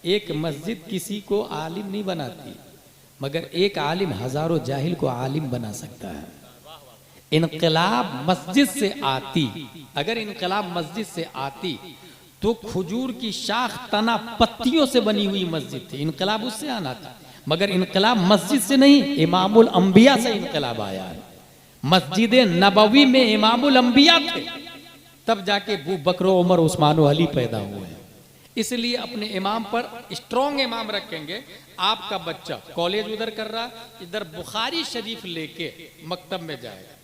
C: एक मस्जिद किसी को आलिम नहीं बनाती, मगर एक आलिम हजारों जाहिल को आलिम बना सकता है। इनकलाब मस्जिद से आती, अगर इनकलाब मस्जिद से आती तो खजूर की शाख तना पत्तियों से बनी हुई मस्जिद थी, इनकलाब उससे आना था। मगर इनकलाब मस्जिद से नहीं, इमामुल अंबिया से इनकलाब आया है। मस्जिद नबवी में इमामुल अंबिया थे, तब जाके अबू बकर, उमर, उस्मान व अली पैदा हुए। इसलिए अपने इमाम पर स्ट्रॉन्ग इमाम रखेंगे। आपका बच्चा कॉलेज उधर कर रहा, इधर बुखारी शरीफ लेके मकतब में जाएगा।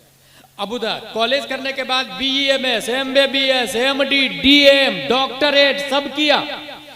C: अब उधर कॉलेज करने के बाद BEMS, MBBS, MD, DM, doctorate सब किया,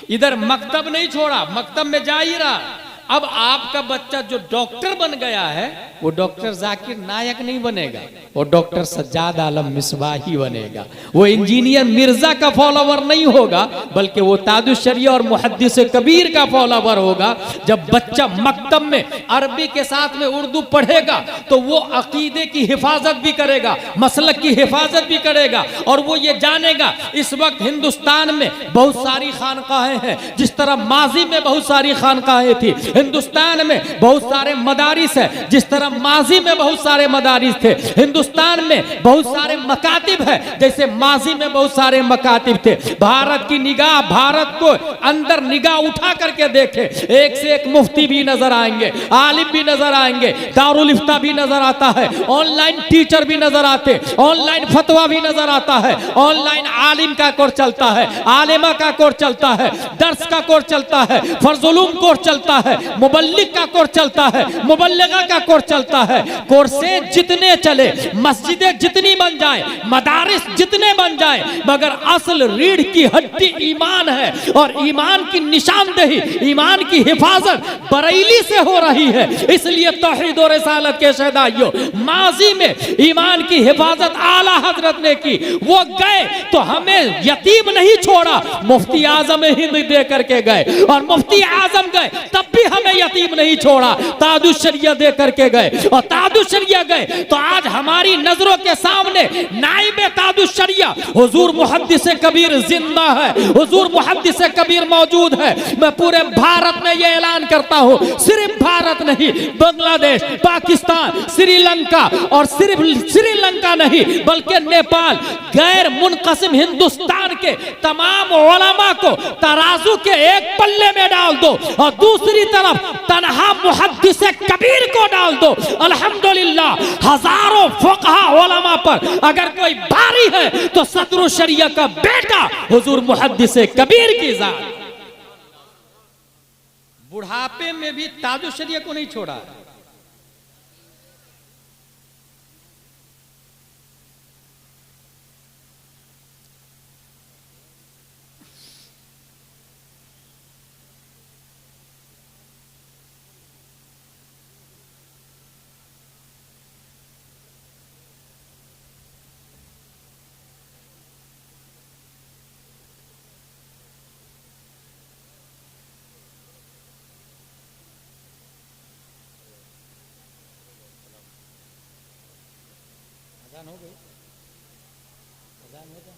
C: इधर मकतब नहीं छोड़ा, मकतब में जा ही रहा। अब आपका बच्चा जो डॉक्टर बन गया है वो डॉक्टर जाकिर नायक नहीं बनेगा, वो डॉक्टर सज्जाद आलम मिसबाही बनेगा। वो इंजीनियर मिर्जा का फॉलोवर नहीं होगा, बल्कि वो ताजुशरिया और मुहद्दिस कबीर का फॉलोवर होगा। जब बच्चा मकतब में अरबी के साथ में उर्दू पढ़ेगा तो वो अकीदे की हिफाजत भी करेगा, मसलक की हिफाजत भी करेगा, और वो ये जानेगा इस वक्त हिंदुस्तान में बहुत सारी खानकाहें हैं, जिस तरह माजी में बहुत सारी खानकाहें थी। हिंदुस्तान में बहुत सारे मदारिस है, जिस तरह माजी में बहुत सारे मदारिस थे, हिंदुस्तान में बहुत सारे मकातिब है, जैसे माजी में बहुत सारे मकातिब थे। भारत की निगाह, भारत को अंदर निगाह उठा करके देखे, एक से एक मुफ्ती भी नजर आएंगे, आलिम भी नजर आएंगे, दारुल इफ्ता भी नजर आता है, ऑनलाइन टीचर भी नजर आते, ऑनलाइन फतवा भी नजर आता है, ऑनलाइन आलिम का कोर्स चलता है, आलिमा का कोर्स चलता है, दर्स का कोर्स चलता है, फर्जुलूम कोर्स चलता है, मुबल्लिग का कोर्स चलता है, मुबल्लिगा का कोर्स चलता है। कोर्से जितने चले, मस्जिदें जितनी बन जाए, मदारिस जितने बन जाए, मगर असल रीढ़ की हड्डी ईमान है, और ईमान की निशानदेही, ईमान की हिफाजत बरेली से हो रही है। इसलिए तौहीद और रिसालत के शहदाइयों, माजी में ईमान की हिफाजत आला हजरत ने की। वो गए तो हमें यतीम नहीं छोड़ा, मुफ्ती आजम हिंद दे करके गए, और मुफ्ती आजम गए तब भी हमें यतीम नहीं छोड़ा, ताजुशरिया दे करके गए, और ताजुशरिया गए तो आज हमारी नजरों के सामने नाइबे ताजुशरिया हुजूर मुहद्दिस कबीर जिंदा है, हुजूर मुहद्दिस कबीर मौजूद है। मैं पूरे भारत में यह ऐलान करता हूं, सिर्फ भारत नहीं, बांग्लादेश, पाकिस्तान, श्रीलंका, और सिर्फ श्रीलंका नहीं बल्कि नेपाल, गैर मुनक़सिम हिंदुस्तान के तमाम उलमा को तराजू के एक पल्ले में डाल दो, और दूसरी तरफ तन्हा मुहद्दिस कबीर को डाल दो। अल्हम्दुलिल्लाह, हजारों फुक़हा उलमा पर अगर कोई भारी है तो सदरुल शरिया का बेटा हुजूर मुहद्दिस कबीर की जात। बुढ़ापे में भी ताजुल शरिया को नहीं छोड़ा। हो गई, अज़ान हो गया।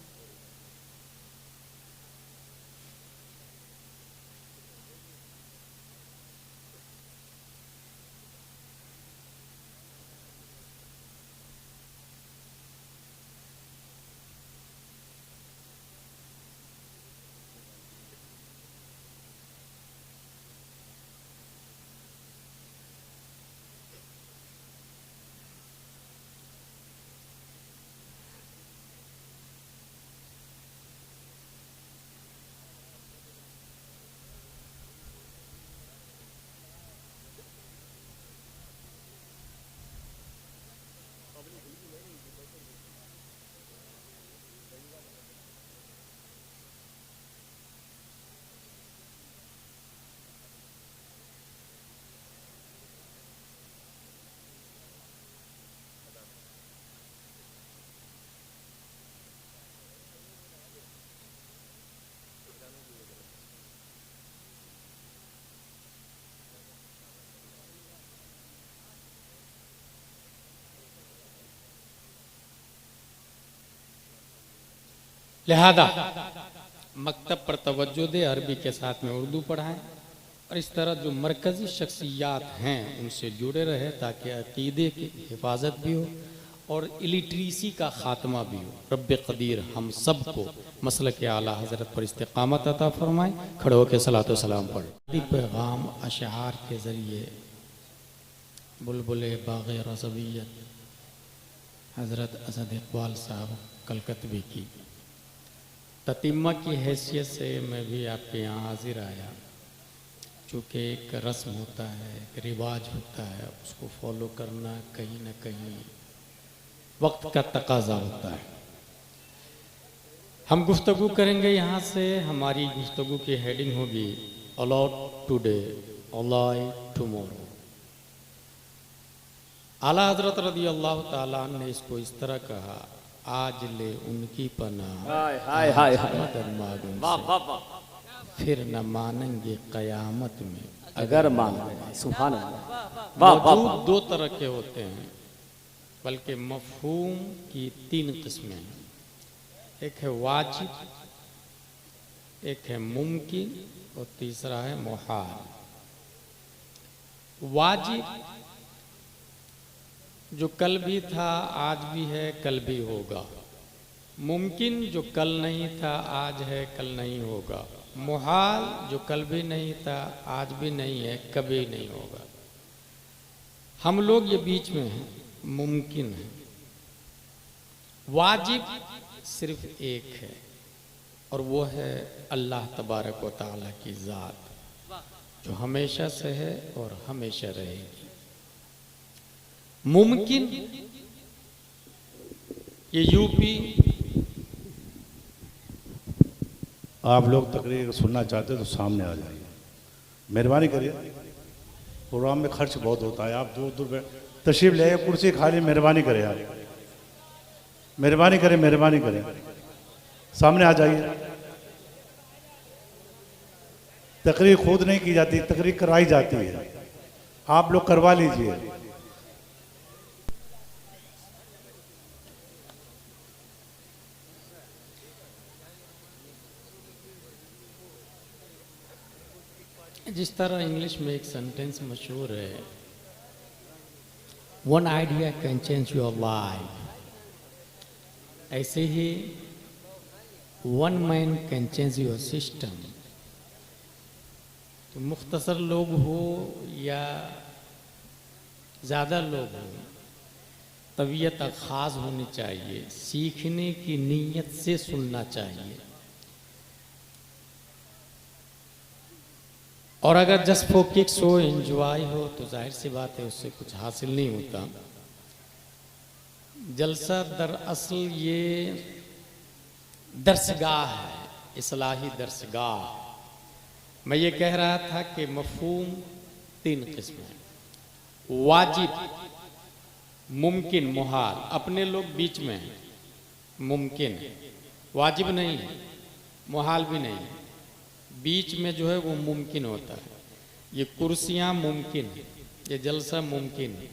C: लिहाजा मकतब पर तवज्जो दे, अरबी के साथ में उर्दू पढ़ाएं, और इस तरह जो मरकज़ी शख्सियात हैं उनसे जुड़े रहे ताकि अक़ीदे की हिफाजत भी हो और इलिट्रेसी का ख़ात्मा भी हो। रब्बे क़दीर हम सब को मसलक आला हज़रत पर इस्तिक़ामत अता फ़रमाए। खड़े होकर सलातो सलाम पढ़। पैगाम अशआर के ज़रिए बुलबुल बाग़े रज़वियत हज़रत असद इक़बाल साहब कलकत्वी की ततीमा की हैसियत से मैं भी आपके यहाँ हाजिर आया। चूँकि एक रस्म होता है, एक रिवाज होता है, उसको फॉलो करना कहीं ना कहीं वक्त का तकाजा होता है। हम गुफ्तगू करेंगे यहाँ से। हमारी गुफ्तगू की हेडिंग होगी अलॉट टुडे अलाइ टुमारो। आला हज़रत रज़ी अल्लाह ताला ने इसको इस तरह कहा, आज ले उनकी पनाह मदद मांगें फिर न मानेंगे कयामत में
B: अगर मान सुभान अल्लाह।
C: मौजूद दो तरह के होते हैं, बल्कि मफहूम की तीन किस्में हैं। एक है वाजिब, एक है मुमकिन, और तीसरा है मुहाल। वाजिब जो कल भी था आज भी है कल भी होगा। मुमकिन जो कल नहीं था आज है कल नहीं होगा। मुहाल जो कल भी नहीं था आज भी नहीं है कभी नहीं होगा। हम लोग ये बीच में हैं, मुमकिन है। वाजिब सिर्फ एक है और वो है अल्लाह तबारक व तआला की ज़ात, जो हमेशा से है और हमेशा रहेगी। मुमकिन ये यूपी।
D: आप लोग तकरीर सुनना चाहते हो तो सामने आ जाइए, मेहरबानी करिए। प्रोग्राम में खर्च बहुत होता है, आप दूर दूर तशरीफ ले आइए, कुर्सी खाली, मेहरबानी करें आप, मेहरबानी करें, मेहरबानी करें, सामने आ जाइए। तकरीर खुद नहीं की जाती, तकरीर कराई जाती है, आप लोग करवा लीजिए।
C: जिस तरह इंग्लिश में एक सेंटेंस मशहूर है, one idea can change your life, ऐसे ही one man can change your system. तो मुख्तसर लोग हो या ज़्यादा लोग हो, तबीयत ख़ास होनी चाहिए, सीखने की नीयत से सुनना चाहिए। और अगर जस्ट फॉर किक्स हो, एंजॉय हो, तो जाहिर सी बात है उससे कुछ हासिल नहीं होता। जलसा दरअसल ये दरसगाह है, इस्लाही दरसगाह। मैं ये कह रहा था कि मफहूम तीन किस्म है, वाजिब, मुमकिन, मुहाल। अपने लोग बीच में हैं, मुमकिन, वाजिब नहीं है, मुहाल भी नहीं है, बीच में जो है वो मुमकिन होता है। ये कुर्सियाँ मुमकिन है, ये जलसा मुमकिन है।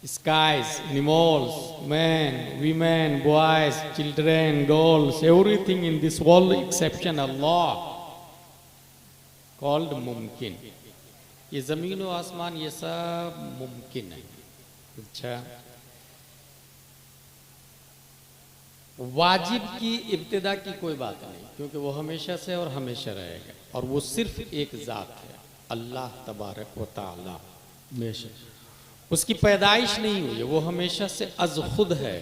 C: Skies, animals, man, women, boys, children, girls, everything in this world exception Allah called मुमकिन। ये ज़मीन और आसमान ये सब मुमकिन है। अच्छा, वाजिब की इब्तिदा की कोई बात नहीं, क्योंकि वो हमेशा से और हमेशा रहेगा, और वो सिर्फ एक ज़ात है, अल्लाह तबारक व तआला। उसकी पैदाइश नहीं हुई है, वो हमेशा से अज खुद है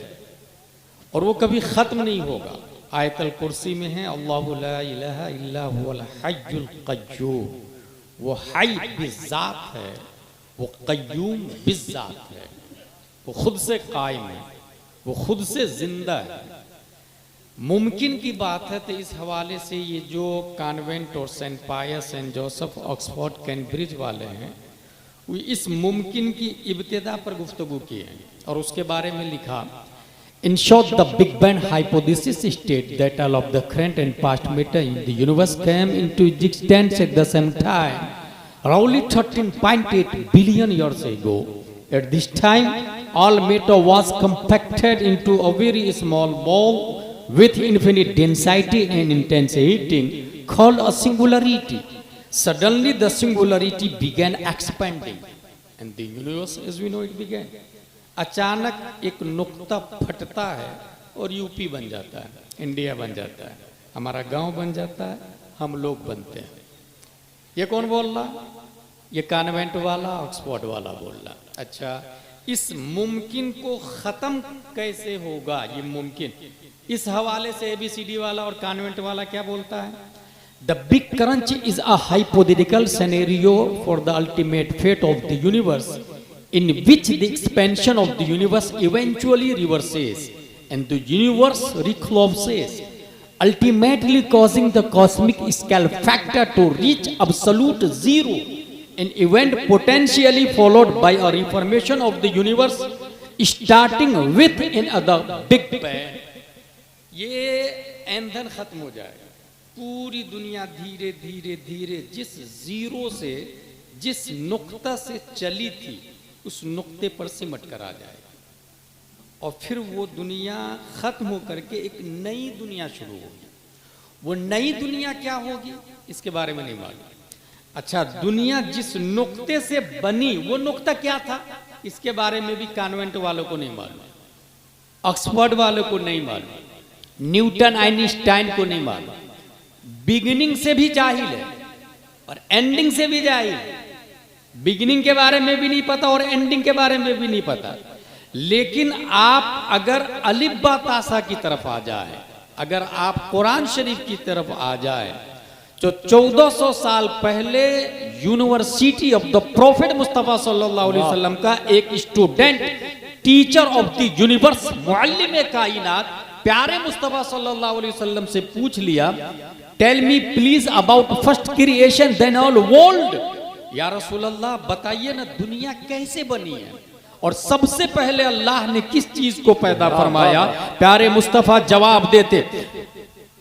C: और वो कभी ख़त्म नहीं होगा। आयतल कुर्सी में है, अल्लाहु ला इलाहा इल्ला हुवल हय्युल क़य्यूम, वो हय बिज़ात है, वो क़य्यूम बिज़ात है, वो खुद से कायम है, वो खुद से जिंदा है। मुमकिन की बात है तो इस हवाले से ये जो कॉन्वेंट और सेंट पायस, सेंट जोसेफ, ऑक्सफोर्ड, कैम्ब्रिज वाले हैं, वो इस मुमकिन की इब्तिदा पर गुफ्तगू की है और उसके बारे में लिखा, in short the big bang hypothesis state that all of the current and past matter in the universe came into existence at the same time roundly 13.8 billion years ago. At this time, all matter was compacted into a very small ball with infinite density and intense heating called a singularity. Suddenly the singularity began expanding and the universe as we know it began. अचानक एक नुक्ता फटता है और UP बन जाता है, India बन जाता है, हमारा गांव बन जाता है, हम लोग बनते हैं। ये कौन बोल रहा? ये कॉन्वेंट वाला, ऑक्सफोर्ड वाला बोल रहा। अच्छा, इस मुमकिन को खत्म कैसे होगा? ये मुमकिन, इस हवाले से ABCD वाला और कॉन्वेंट वाला क्या बोलता है? The big crunch is a hypothetical scenario for the ultimate fate of the universe in which the expansion of the universe eventually reverses and the universe recollapses, ultimately causing the cosmic scale factor to reach absolute zero, an event potentially followed by a reformation of the universe starting with another big bang. ये ईंधन खत्म हो जाएगा, पूरी दुनिया धीरे धीरे धीरे जिस जीरो से, जिस नुक्ता से चली थी उस नुक्ते पर सिमट कर आ जाएगा और फिर वो दुनिया खत्म होकर के एक नई दुनिया शुरू होगी। वो नई दुनिया क्या होगी इसके बारे में नहीं मालूम। अच्छा, दुनिया जिस नुक्ते से बनी वो नुक्ता क्या था? इसके बारे में भी कॉन्वेंट वालों को नहीं मालूम, ऑक्सफोर्ड वालों को नहीं मालूम, न्यूटन आइंस्टाइन को नहीं मालूम। बिगिनिंग से भी जाहिल है और एंडिंग से भी जाहिल है। बिगिनिंग के बारे में भी नहीं पता और एंडिंग के बारे में भी नहीं पता। लेकिन आप अगर अलिफ बा तासा की तरफ आ जाए, अगर आप कुरान शरीफ की तरफ आ जाए, तो 1400 साल पहले यूनिवर्सिटी ऑफ द प्रोफेट मुस्तफा सल्लल्लाहु अलैहि वसल्लम का एक student teacher of the universe मुअल्लिम कायनात प्यारे मुस्तफा सल्लल्लाहु अलैहि वसल्लम से पूछ लिया, tell me please about first creation then all world. या रसूल अल्लाह बताइए ना दुनिया कैसे बनी है और सबसे पहले अल्लाह ने किस चीज को पैदा फरमाया। प्यारे मुस्तफा जवाब देते,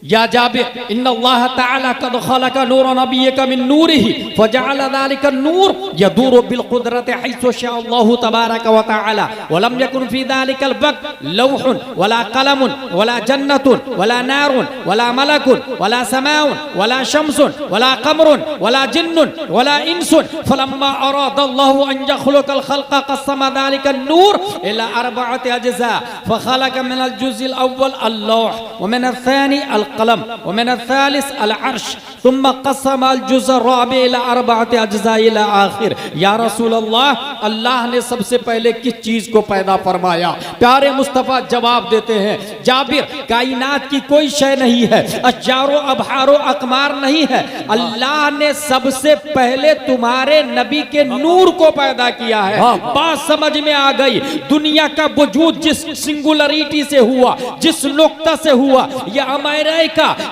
C: या जाबिर इन्नल्लाह तआला कद खलका नूरा नबिय्यका मिन नूरिही फजअल ज़ालिका नूर यदूरु बिल कुदरति हैसु शाअ अल्लाहु तबारक व तआला व लम यकुन फी ज़ालिकल वक्त लौहुन वला कलमुन वला जन्नतुन वला नारुन वला मलकुन वला समाउन वला शम्सुन वला कमरुन वला जिन्नुन वला इंसुन फलम्मा अरादल्लाहु अन यखलुकल खल्qa क़स्समा ज़ालिका नूर इला अर्बअति अज्ज़ा फखलका मिनल जुज़्इल अव्वल अल्लाह व मिनल थानी कलम व मिन अल-थालिस अल-अर्श थुम्मा क़स्सम अल-जुज़ अर्रबी इला अर्बअति अज्ज़ा इला आखिर। या रसूल अल्लाह, अल्लाह ने सबसे पहले किस चीज को पैदा फरमाया? प्यारे मुस्तफा जवाब देते हैं, जाबिर कायनात की कोई शय नहीं है, अशजारो अबहारो अकमार नहीं है, अल्लाह ने सबसे पहले तुम्हारे नबी के नूर को पैदा किया है। बात समझ में आ गई। दुनिया का वजूद जिस सिंगुलरिटी से हुआ, जिस नुक्ता से हुआ, यह अमेरिका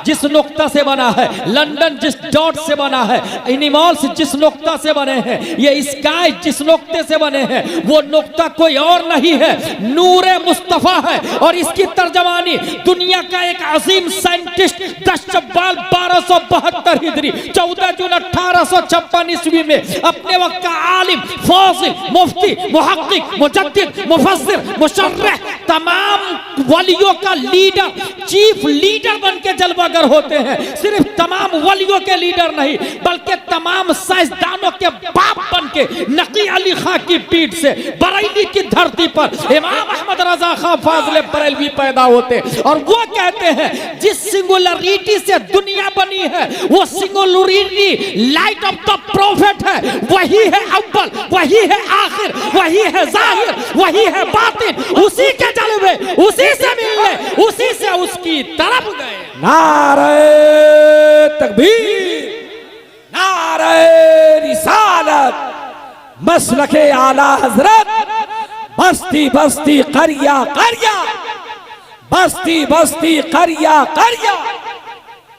C: जिस नुक्ता से बना है, लंदन जिस डॉट से बना है, एनिमल्स जिस नुक्ता से बने हैं, ये स्काई जिस नुक्ते से बने हैं, वो नुक्ता कोई और नहीं है, नूरे मुस्तफा है। और इसकी तर्जमानी दुनिया का एक अजीम साइंटिस्ट 10 शव्वाल 1272 हिजरी 14 जून 1856 ईस्वी में अपने वक्त का आलिम, फाजिल, मुफ्ती, मुहक्किक, मुजद्दिद, मुफस्सिर, मुशर्रिह, तमाम वलियों का लीडर, चीफ लीडर बन के जलवागर होते हैं। सिर्फ तमाम वलियों के लीडर नहीं, बल्कि तमाम साइंसदानों के बाप बन के नकी अली खां की पीठ से बरेली की धरती पर इमाम अहमद रजा खां फाज़िल बरेलवी पैदा होते और वो कहते हैं जिस सिंगुलरिटी से दुनिया बनी है वो singularity light of the profit है। वही है अव्वल, वही है आखिर, वही है जाहिर, वही है बातिन। उसी के जलवे, उसी से मिलने, उसी से उसकी तरफ गए।
B: नारे तकबीर, नारे रिसालत, मसलके आला हजरत, बस्ती बस्ती करिया करिया, बस्ती बस्ती करिया करिया।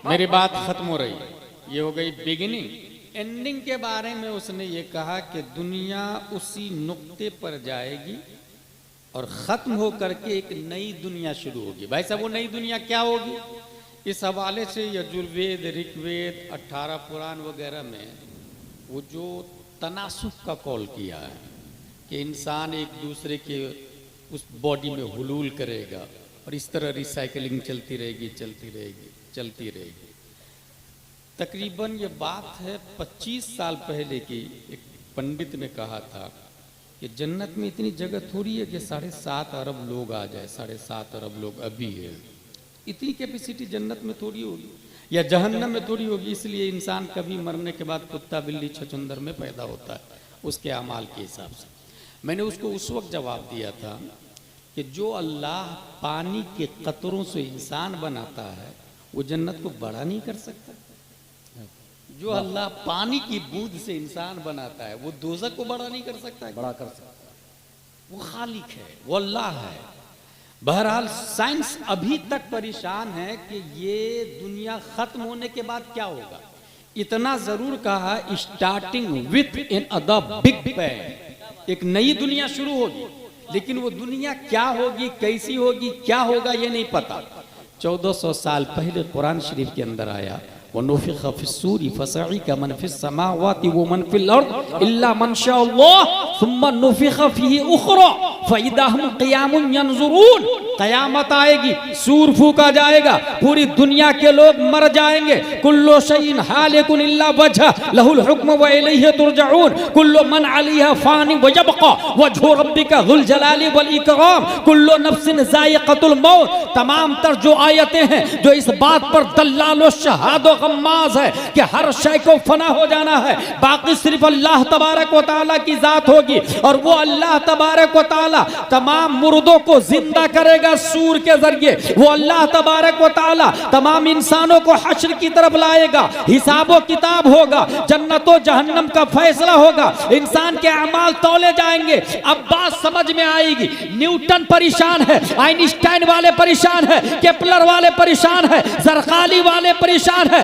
C: मेरी बात खत्म हो रही है, ये हो गई बिगिनिंग। एंडिंग के बारे में उसने ये कहा कि दुनिया उसी नुक्ते पर जाएगी और खत्म हो करके एक नई दुनिया शुरू होगी। भाई साहब, वो नई दुनिया क्या होगी? इस हवाले से यजुर्वेद, ऋग्वेद, 18 पुराण वगैरह में वो जो तनासुख का कॉल किया है कि इंसान एक दूसरे के उस बॉडी में हुलूल करेगा और इस तरह रिसाइकलिंग चलती रहेगी, चलती रहेगी, चलती रहेगी। तकरीबन ये बात है 25 साल पहले की। एक पंडित ने कहा था कि जन्नत में इतनी जगह थोड़ी है कि 7.5 अरब लोग आ जाए। 7.5 अरब लोग अभी है, इतनी कैपेसिटी जन्नत में थोड़ी होगी या जहन्नम में थोड़ी होगी। इसलिए इंसान कभी मरने के बाद कुत्ता, बिल्ली, छछूंदर में पैदा होता है उसके अमाल के हिसाब से। मैंने उसको उस वक्त जवाब दिया था कि जो अल्लाह पानी के कतरों से इंसान बनाता है वो जन्नत को बड़ा नहीं कर सकता। जो अल्लाह पानी की बूंद से इंसान बनाता है वो दोज़ख को बड़ा नहीं कर सकता है,
B: बड़ा कर सकता।
C: वो खालिक है, वो अल्लाह है। बहरहाल साइंस अभी तक परेशान है कि ये दुनिया खत्म होने के बाद क्या होगा। इतना जरूर कहा, starting with in the big bang, एक नई दुनिया शुरू होगी, लेकिन वो दुनिया क्या होगी, कैसी होगी, क्या होगा, ये नहीं पता। 1400 साल पहले कुरान शरीफ के अंदर आया, वनुफ़िख़ फ़िस्सूरि फ़सइक़ मन फ़िस्समावाति व मन फ़िल अर्द इल्ला मन शाअल्लाह सुम्मा नुफ़िख़ फ़ीहि उख़रा फ़इज़ा हुम क़ियामुन यंज़ुरून। कयामत आएगी, सूर फूका जाएगा, पूरी दुनिया के लोग मर जाएंगे। कुल्लो शैइन हालिकुन इल्ला वजह लहुल हुक्म व इलैहि तुरजऊन कुल्लो मन अलैहा फानी व यबका वजहु रब्बिका जुल जलाली वल इकराम कुल्लो नफ्सिन जायक़तुल मौत। तमाम तर जो आयतें हैं जो इस बात पर दल्लालो शहादो गम्माज है कि हर शय को फना हो जाना है, बाकी सिर्फ अल्लाह तबारक व तआला की जात होगी। और वो अल्लाह तबारक व तआला तमाम मुर्दों को जिंदा करेगा सूर के जरिए। वो अल्लाह तबारक व तआला तमाम इंसानों को हश्र की तरफ लाएगा, हिसाबो किताब होगा, जन्नतो जहन्नम का फैसला होगा, इंसान के अमाल तौले जाएंगे। अब बात समझ में आएगी। न्यूटन परेशान है, आइंस्टाइन वाले परेशान है, केपलर वाले परेशान है, जरकाली वाले परेशान है,